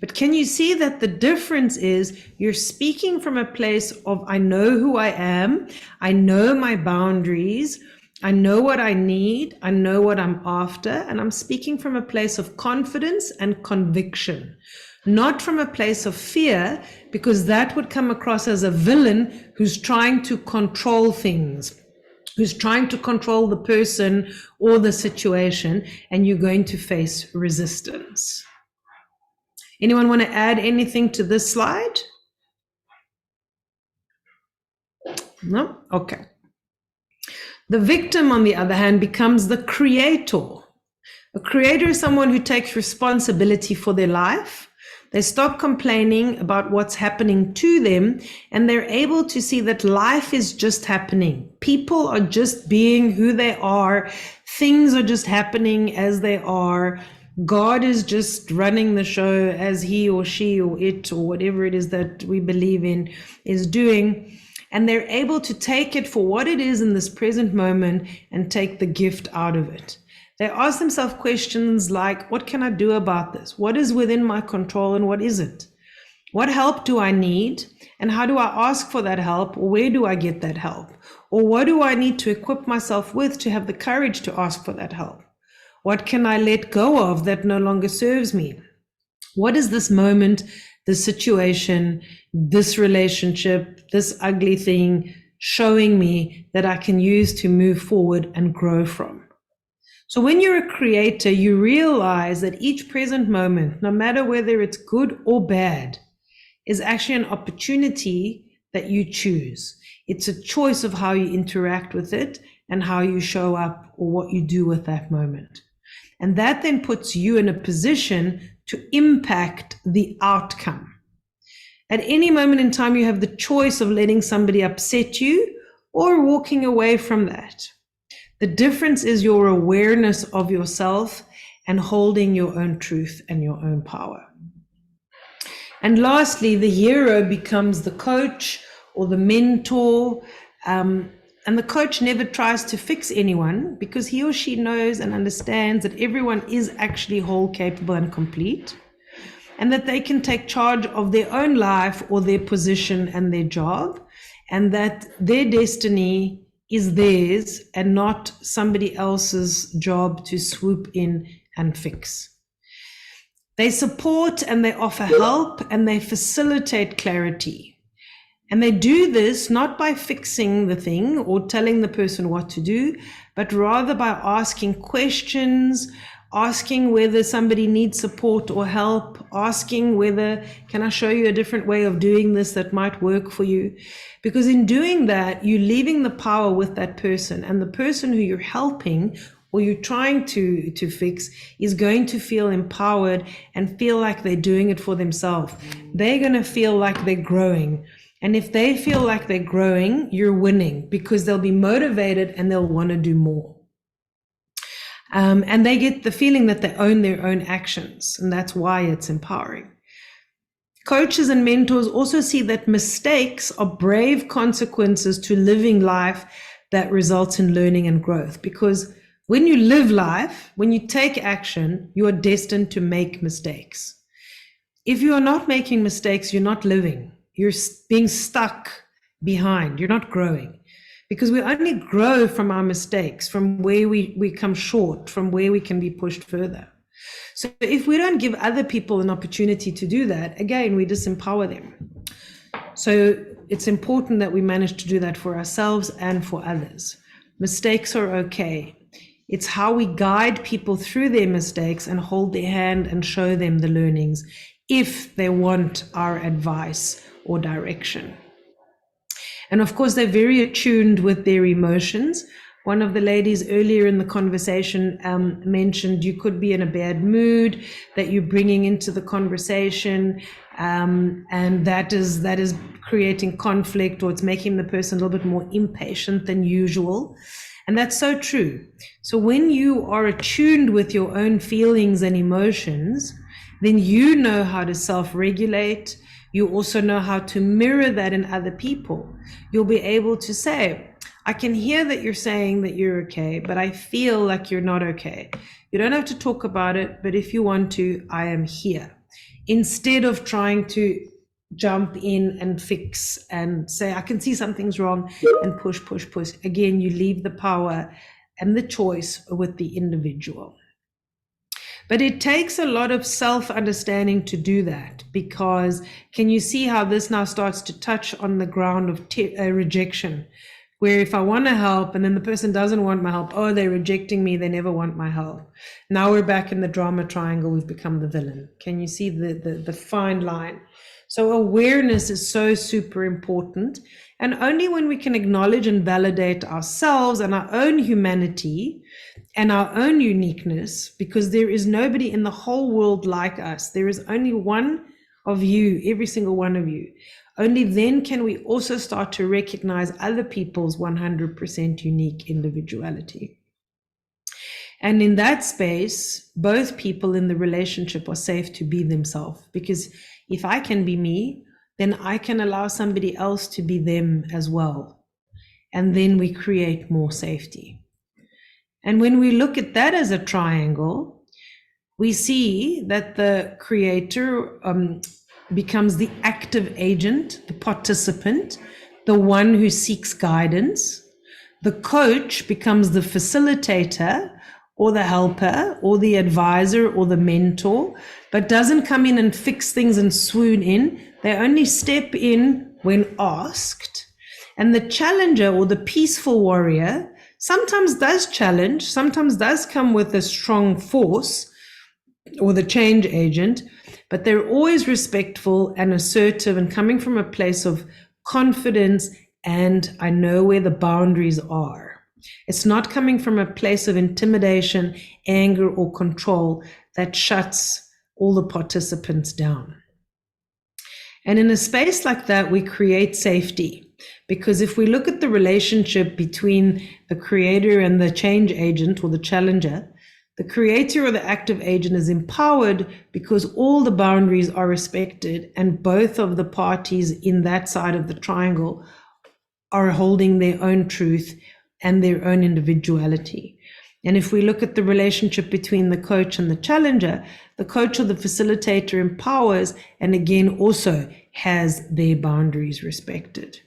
But can you see that the difference is you're speaking from a place of, I know who I am, I know my boundaries, I know what I need, I know what I'm after, and I'm speaking from a place of confidence and conviction, not from a place of fear, because that would come across as a villain who's trying to control things, who's trying to control the person or the situation, and you're going to face resistance. Anyone want to add anything to this slide? No? Okay. The victim, on the other hand, becomes the creator. A creator is someone who takes responsibility for their life. They stop complaining about what's happening to them, and they're able to see that life is just happening. People are just being who they are. Things are just happening as they are. God is just running the show as he or she or it or whatever it is that we believe in is doing. And they're able to take it for what it is in this present moment and take the gift out of it. They ask themselves questions like, what can I do about this? What is within my control and what isn't? What help do I need? And how do I ask for that help? Or where do I get that help? Or what do I need to equip myself with to have the courage to ask for that help? What can I let go of that no longer serves me? What is this moment, this situation, this relationship, this ugly thing showing me that I can use to move forward and grow from? So when you're a creator, you realize that each present moment, no matter whether it's good or bad, is actually an opportunity that you choose. It's a choice of how you interact with it and how you show up or what you do with that moment. And that then puts you in a position to impact the outcome. At any moment in time, you have the choice of letting somebody upset you or walking away from that. The difference is your awareness of yourself and holding your own truth and your own power. And lastly, the hero becomes the coach or the mentor. And the coach never tries to fix anyone because he or she knows and understands that everyone is actually whole, capable, and complete, and that they can take charge of their own life or their position and their job, and that their destiny is theirs and not somebody else's job to swoop in and fix. They support and they offer help and they facilitate clarity. And they do this not by fixing the thing or telling the person what to do, but rather by asking questions, asking whether somebody needs support or help, asking whether, can I show you a different way of doing this that might work for you? Because in doing that, you're leaving the power with that person, and the person who you're helping or you're trying to fix is going to feel empowered and feel like they're doing it for themselves. They're going to feel like they're growing. And if they feel like they're growing, you're winning because they'll be motivated and they'll want to do more. And they get the feeling that they own their own actions, and that's why it's empowering. Coaches and mentors also see that mistakes are brave consequences to living life that results in learning and growth. Because when you live life, when you take action, you are destined to make mistakes. If you are not making mistakes, you're not living. You're being stuck behind. You're not growing, because we only grow from our mistakes, from where we come short, from where we can be pushed further. So if we don't give other people an opportunity to do that, again, we disempower them. So it's important that we manage to do that for ourselves and for others. Mistakes are okay. It's how we guide people through their mistakes and hold their hand and show them the learnings if they want our advice or direction. And of course, they're very attuned with their emotions. One of the ladies earlier in the conversation mentioned you could be in a bad mood that you're bringing into the conversation, and that is creating conflict, or it's making the person a little bit more impatient than usual. And that's so true. So when you are attuned with your own feelings and emotions, then you know how to self-regulate. You also know how to mirror that in other people. You'll be able to say, I can hear that you're saying that you're okay, but I feel like you're not okay. You don't have to talk about it, but if you want to, I am here. Instead of trying to jump in and fix and say, I can see something's wrong, and push. Again, you leave the power and the choice with the individual. But it takes a lot of self-understanding to do that, because can you see how this now starts to touch on the ground of rejection, where if I want to help and then the person doesn't want my help, oh, they're rejecting me, they never want my help. Now we're back in the drama triangle, we've become the villain. Can you see the fine line? So awareness is so super important. And only when we can acknowledge and validate ourselves and our own humanity and our own uniqueness, because there is nobody in the whole world like us. There is only one of you, every single one of you. Only then can we also start to recognize other people's 100% unique individuality. And in that space, both people in the relationship are safe to be themselves, because if I can be me, then I can allow somebody else to be them as well. And then we create more safety. And when we look at that as a triangle, we see that the creator becomes the active agent, the participant, the one who seeks guidance. The coach becomes the facilitator or the helper or the advisor or the mentor, but doesn't come in and fix things and swoon in. They only step in when asked. And the challenger or the peaceful warrior sometimes does challenge, sometimes does come with a strong force, or the change agent, but they're always respectful and assertive and coming from a place of confidence, and I know where the boundaries are. It's not coming from a place of intimidation, anger, or control that shuts all the participants down. And in a space like that, we create safety, because if we look at the relationship between the creator and the change agent or the challenger, the creator or the active agent is empowered because all the boundaries are respected and both of the parties in that side of the triangle are holding their own truth and their own individuality. And if we look at the relationship between the coach and the challenger, the coach or the facilitator empowers and again also has their boundaries respected.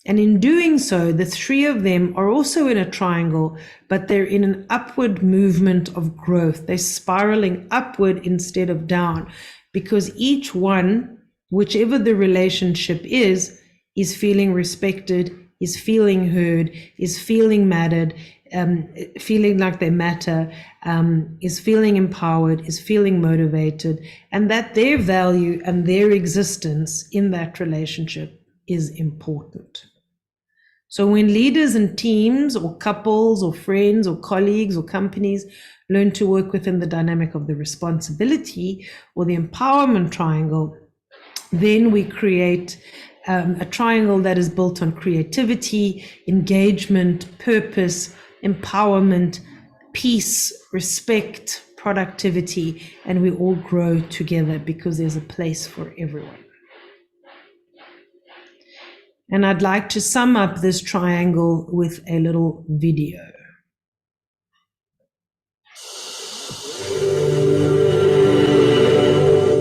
And in doing so, the three of them are also in a triangle, but they're in an upward movement of growth. They're spiraling upward instead of down, because each one, whichever the relationship is feeling respected, is feeling heard, is feeling mattered, feeling like they matter, is feeling empowered, is feeling motivated, and that their value and their existence in that relationship is important. So when leaders and teams or couples or friends or colleagues or companies learn to work within the dynamic of the responsibility or the empowerment triangle, then we create a triangle that is built on creativity, engagement, purpose, empowerment, peace, respect, productivity, and we all grow together because there's a place for everyone. And I'd like to sum up this triangle with a little video.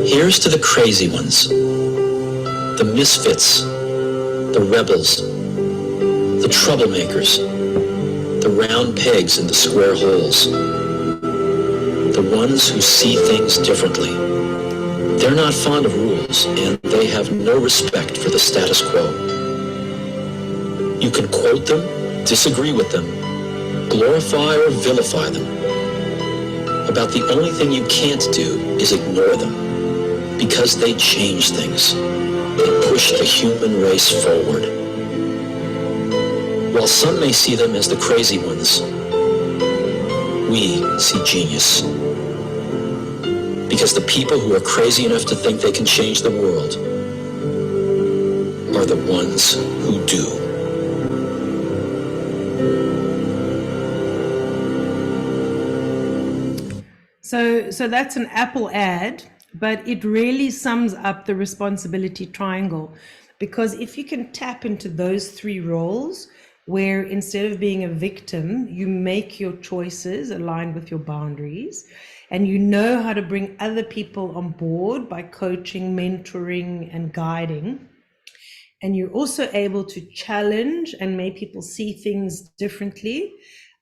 Here's to the crazy ones, the misfits, the rebels, the troublemakers, the round pegs in the square holes, the ones who see things differently. They're not fond of rules, and they have no respect for the status quo. You can quote them, disagree with them, glorify or vilify them. About the only thing you can't do is ignore them, because they change things. They push the human race forward. While some may see them as the crazy ones, we see genius. Because the people who are crazy enough to think they can change the world are the ones who do. So that's an Apple ad, but it really sums up the responsibility triangle, because if you can tap into those three roles, where instead of being a victim, you make your choices aligned with your boundaries, and you know how to bring other people on board by coaching, mentoring, and guiding. And you're also able to challenge and make people see things differently,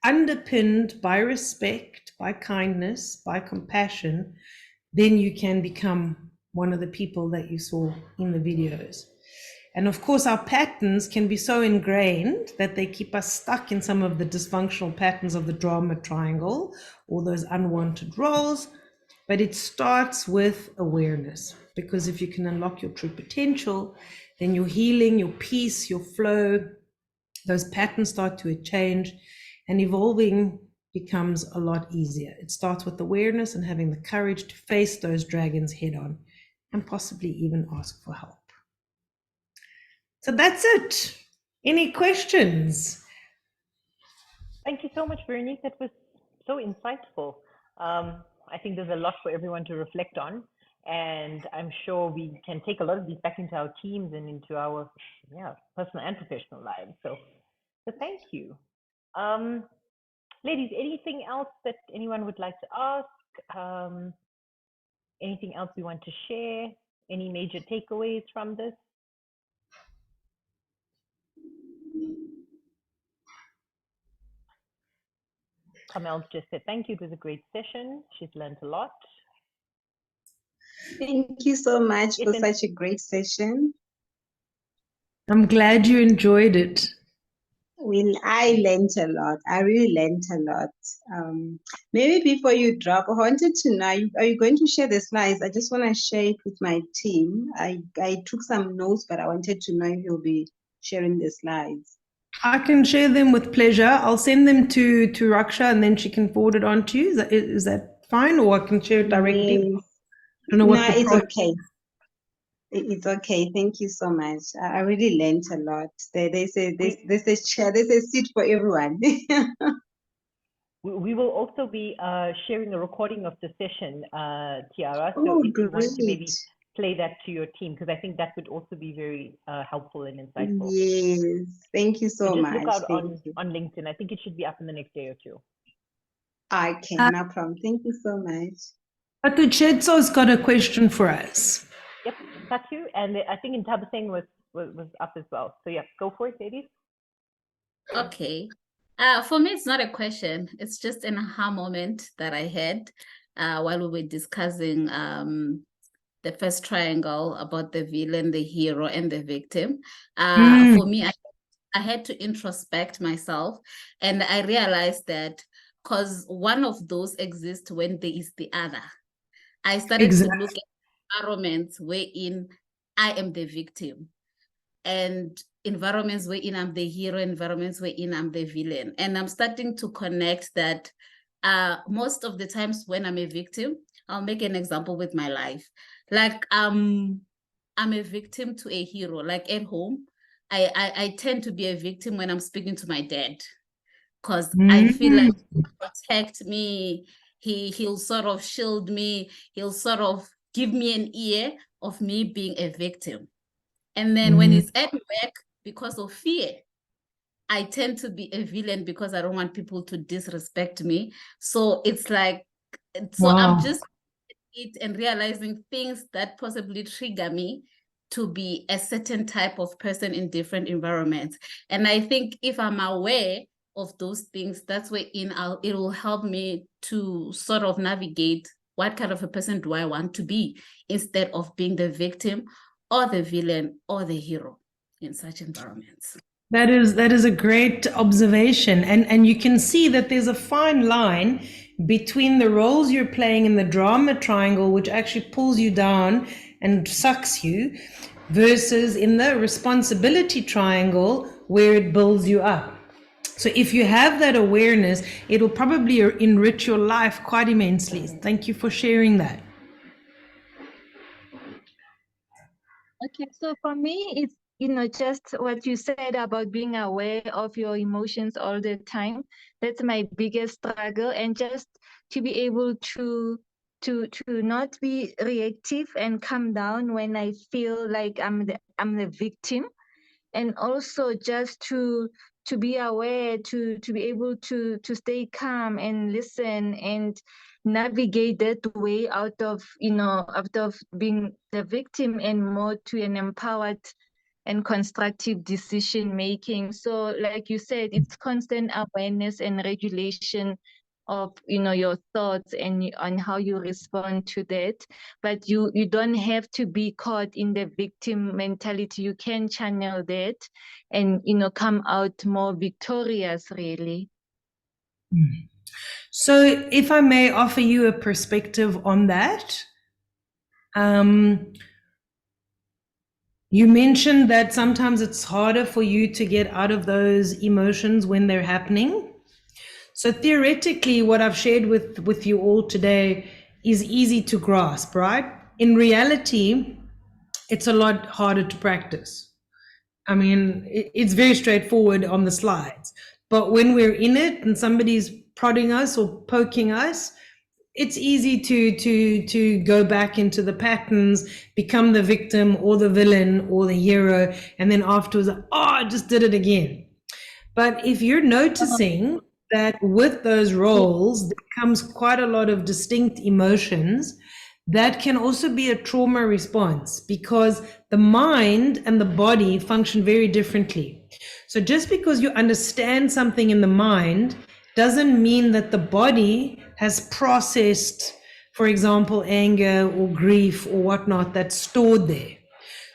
underpinned by respect, by kindness, by compassion, then you can become one of the people that you saw in the videos. And of course, our patterns can be so ingrained that they keep us stuck in some of the dysfunctional patterns of the drama triangle or those unwanted roles. But it starts with awareness, because if you can unlock your true potential, then your healing, your peace, your flow, those patterns start to change, and evolving becomes a lot easier. It starts with awareness and having the courage to face those dragons head on and possibly even ask for help. So that's it. Any questions? Thank you so much, Veronique. That was so insightful. I think there's a lot for everyone to reflect on, and I'm sure we can take a lot of these back into our teams and into our personal and professional lives. So thank you. Ladies, anything else that anyone would like to ask? Anything else we want to share? Any major takeaways from this? Kamel's just said thank you. It was a great session. She's learned a lot. Thank you so much for such a great session. I'm glad you enjoyed it. Well, I learned a lot. I really learned a lot. Maybe before you drop, I wanted to know, are you going to share the slides? I just want to share it with my team. I took some notes, but I wanted to know if you'll be sharing the slides. I can share them with pleasure. I'll send them to Raksha and then she can forward it on to you. Is that fine? Or I can share it directly? Yes. I don't know what No, the it's problem- okay. It's okay. Thank you so much. I really learned a lot. There's a chair, there's a seat for everyone. We will also be sharing a recording of the session, Tiara. So Oh, if you want to maybe great. play that to your team, because I think that would also be very helpful and insightful. Yes. Thank you So so just much. look out Thank you. on LinkedIn. I think it should be up in the next day or two. Okay, no problem. Thank you so much. But Chetso's got a question for us. Yep, Satu, and I think 𝗓𝗏𝗂𝗂 was up as well. So yeah, go for it, ladies. Okay. For me, it's not a question. It's just an aha moment that I had while we were discussing the first triangle about the villain, the hero, and the victim. For me, I had to introspect myself, and I realized that because one of those exists when there is the other. I started to look at environments wherein I am the victim, and environments wherein I'm the hero, environments wherein I'm the villain. And I'm starting to connect that most of the times when I'm a victim, I'll make an example with my life. Like I'm a victim to a hero. Like at home, I tend to be a victim when I'm speaking to my dad, because I feel like he'll protect me, he'll sort of shield me, he'll sort of give me an ear of me being a victim. And then when it's at work, because of fear, I tend to be a villain because I don't want people to disrespect me. So it's like, so I'm just it and realizing things that possibly trigger me to be a certain type of person in different environments. And I think if I'm aware of those things, that's where it will help me to sort of navigate what kind of a person do I want to be, instead of being the victim or the villain or the hero in such environments. That is a great observation. And you can see that there's a fine line between the roles you're playing in the drama triangle, which actually pulls you down and sucks you, versus in the responsibility triangle where it builds you up. So if you have that awareness, it'll probably enrich your life quite immensely. Thank you for sharing that. Okay, so for me, it's just what you said about being aware of your emotions all the time. That's my biggest struggle, and just to be able to not be reactive and calm down when I feel like I'm the victim, and also just to be aware, to be able to stay calm and listen and navigate that way out of being the victim and more to an empowered and constructive decision making. So like you said, it's constant awareness and regulation of your thoughts and on how you respond to that. But you don't have to be caught in the victim mentality. You can channel that and come out more victorious, really. So if I may offer you a perspective on that, you mentioned that sometimes it's harder for you to get out of those emotions when they're happening. So theoretically, what I've shared with you all today is easy to grasp, right? In reality, it's a lot harder to practice. I mean, it's very straightforward on the slides, but when we're in it and somebody's prodding us or poking us, it's easy to go back into the patterns, become the victim or the villain or the hero, and then afterwards, oh, I just did it again. But if you're noticing that with those roles, there comes quite a lot of distinct emotions, that can also be a trauma response, because the mind and the body function very differently. So just because you understand something in the mind doesn't mean that the body has processed, for example, anger or grief or whatnot that's stored there.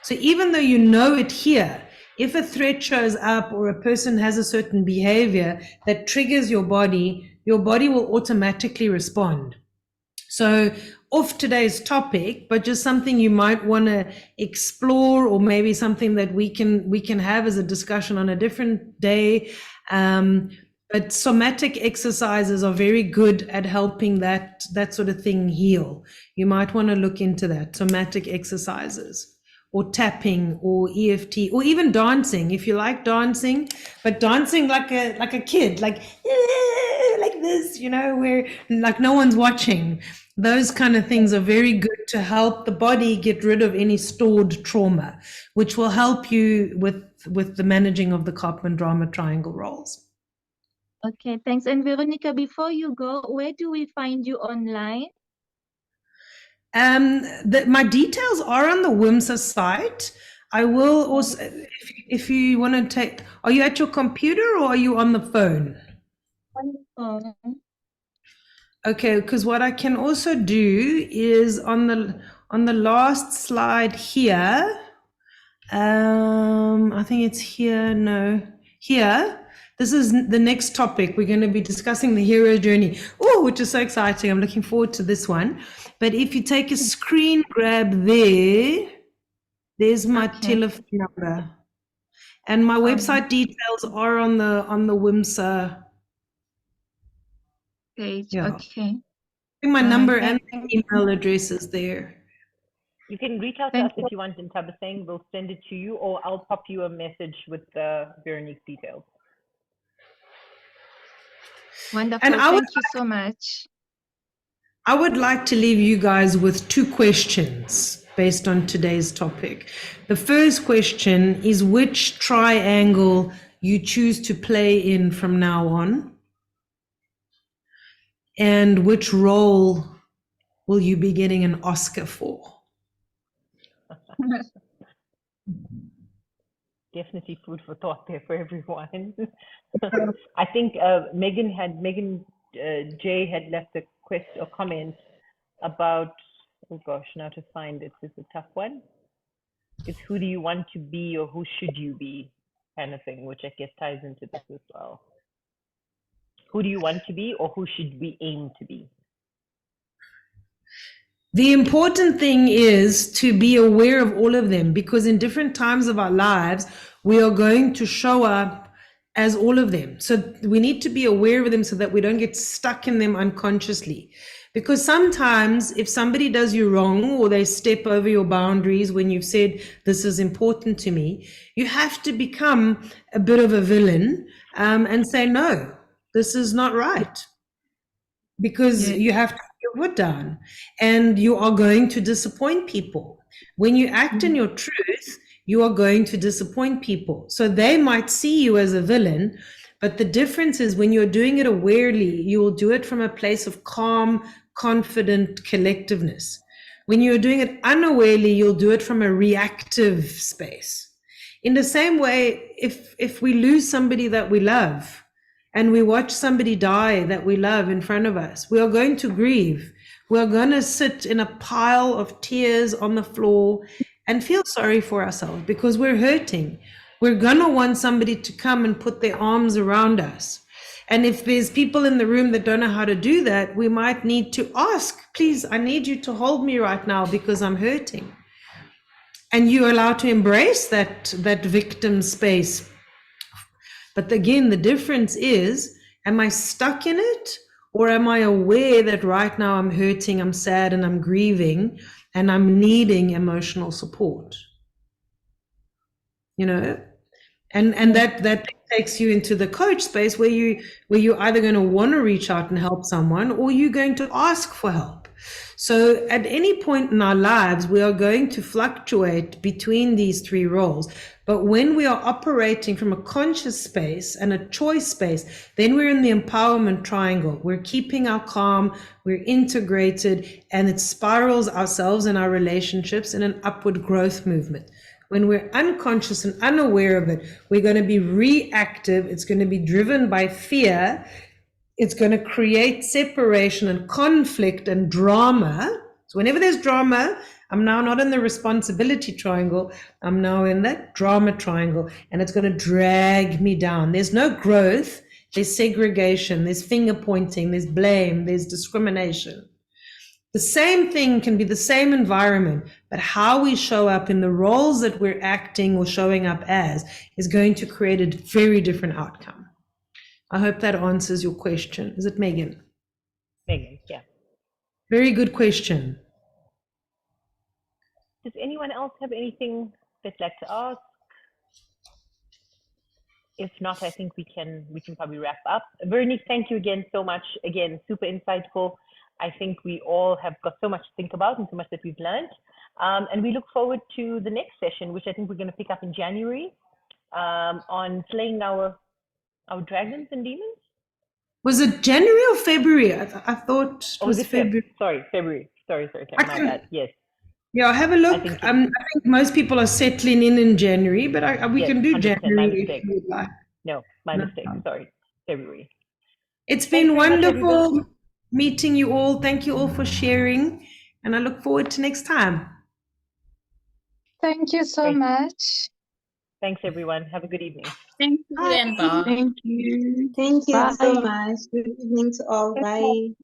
So even though you know it here, if a threat shows up or a person has a certain behavior that triggers your body will automatically respond. So off today's topic, but just something you might want to explore, or maybe something that we can have as a discussion on a different day. But somatic exercises are very good at helping that sort of thing heal. You might want to look into that, somatic exercises, or tapping, or EFT, or even dancing if you like dancing, but dancing like a kid, like this, where like no one's watching. Those kind of things are very good to help the body get rid of any stored trauma, which will help you with the managing of the Karpman drama triangle roles. Okay, thanks. And Veronica, before you go, where do we find you online? My details are on the 𝗬𝗄𝗃 site. I will also, if you want to take, are you at your computer or are you on the phone? On the phone. Okay, because what I can also do is on the last slide here, I think it's here, no, here. This is the next topic. We're going to be discussing the hero journey. Oh, which is so exciting. I'm looking forward to this one. But if you take a screen grab there's my telephone number. And my website details are on the 𝗬𝗄𝗃 page. Yeah. Okay. My number and email address is there. You can reach out to us if you want in 𝗓𝗏𝗃. We'll send it to you, or I'll pop you a message with Veronique's details. Wonderful. And Thank you so much. I would like to leave you guys with 2 questions based on today's topic. The first question is which triangle you choose to play in from now on, and which role will you be getting an Oscar for? Definitely food for thought there for everyone. I think Megan J had left a question or comment about, oh gosh, now to find it is a tough one. It's who do you want to be or who should you be kind of thing, which I guess ties into this as well. Who do you want to be or who should we aim to be? The important thing is to be aware of all of them, because in different times of our lives, we are going to show up as all of them. So we need to be aware of them so that we don't get stuck in them unconsciously. Because sometimes if somebody does you wrong or they step over your boundaries when you've said, this is important to me, you have to become a bit of a villain and say, no, this is not right. Because you have to put your foot down, and you are going to disappoint people. When you act in your truth, you are going to disappoint people. So they might see you as a villain, but the difference is when you're doing it awarely, you will do it from a place of calm, confident collectiveness. When you're doing it unawarely, you'll do it from a reactive space. In the same way, if we lose somebody that we love, and we watch somebody die that we love in front of us, we are going to grieve. We are going to sit in a pile of tears on the floor and feel sorry for ourselves because we're hurting. We're going to want somebody to come and put their arms around us. And if there's people in the room that don't know how to do that, we might need to ask, please, I need you to hold me right now because I'm hurting. And you're allowed to embrace that victim space. But again, the difference is, am I stuck in it, or am I aware that right now I'm hurting, I'm sad, and I'm grieving, and I'm needing emotional support? You know, and that takes you into the coach space where you're either going to want to reach out and help someone, or you're going to ask for help. So at any point in our lives, we are going to fluctuate between these 3 roles. But when we are operating from a conscious space and a choice space, then we're in the empowerment triangle. We're keeping our calm, we're integrated, and it spirals ourselves and our relationships in an upward growth movement. When we're unconscious and unaware of it, we're going to be reactive. It's going to be driven by fear. It's going to create separation and conflict and drama. So whenever there's drama, I'm now not in the responsibility triangle, I'm now in that drama triangle, and it's going to drag me down. There's no growth, there's segregation, there's finger pointing, there's blame, there's discrimination. The same thing can be the same environment, but how we show up in the roles that we're acting or showing up as is going to create a very different outcome. I hope that answers your question. Is it Megan? Megan, yeah. Very good question. Does anyone else have anything they'd like to ask? If not, I think we can probably wrap up. Veronique, thank you again so much. Again, super insightful. I think we all have got so much to think about and so much that we've learned. And we look forward to the next session, which I think we're going to pick up in January, on slaying our dragons and demons. Was it January or February? I thought it was February. Sorry, February. Sorry. My bad. Yes. Yeah, have a look. I think most people are settling in January, but we can do January if you would like. No, my mistake. Sorry, February. It's been wonderful meeting you all. Thank you all for sharing, and I look forward to next time. Thank you so much. Thanks, everyone. Have a good evening. Thank you and bye. Thank you. Thank you so much. Good evening to all. Bye.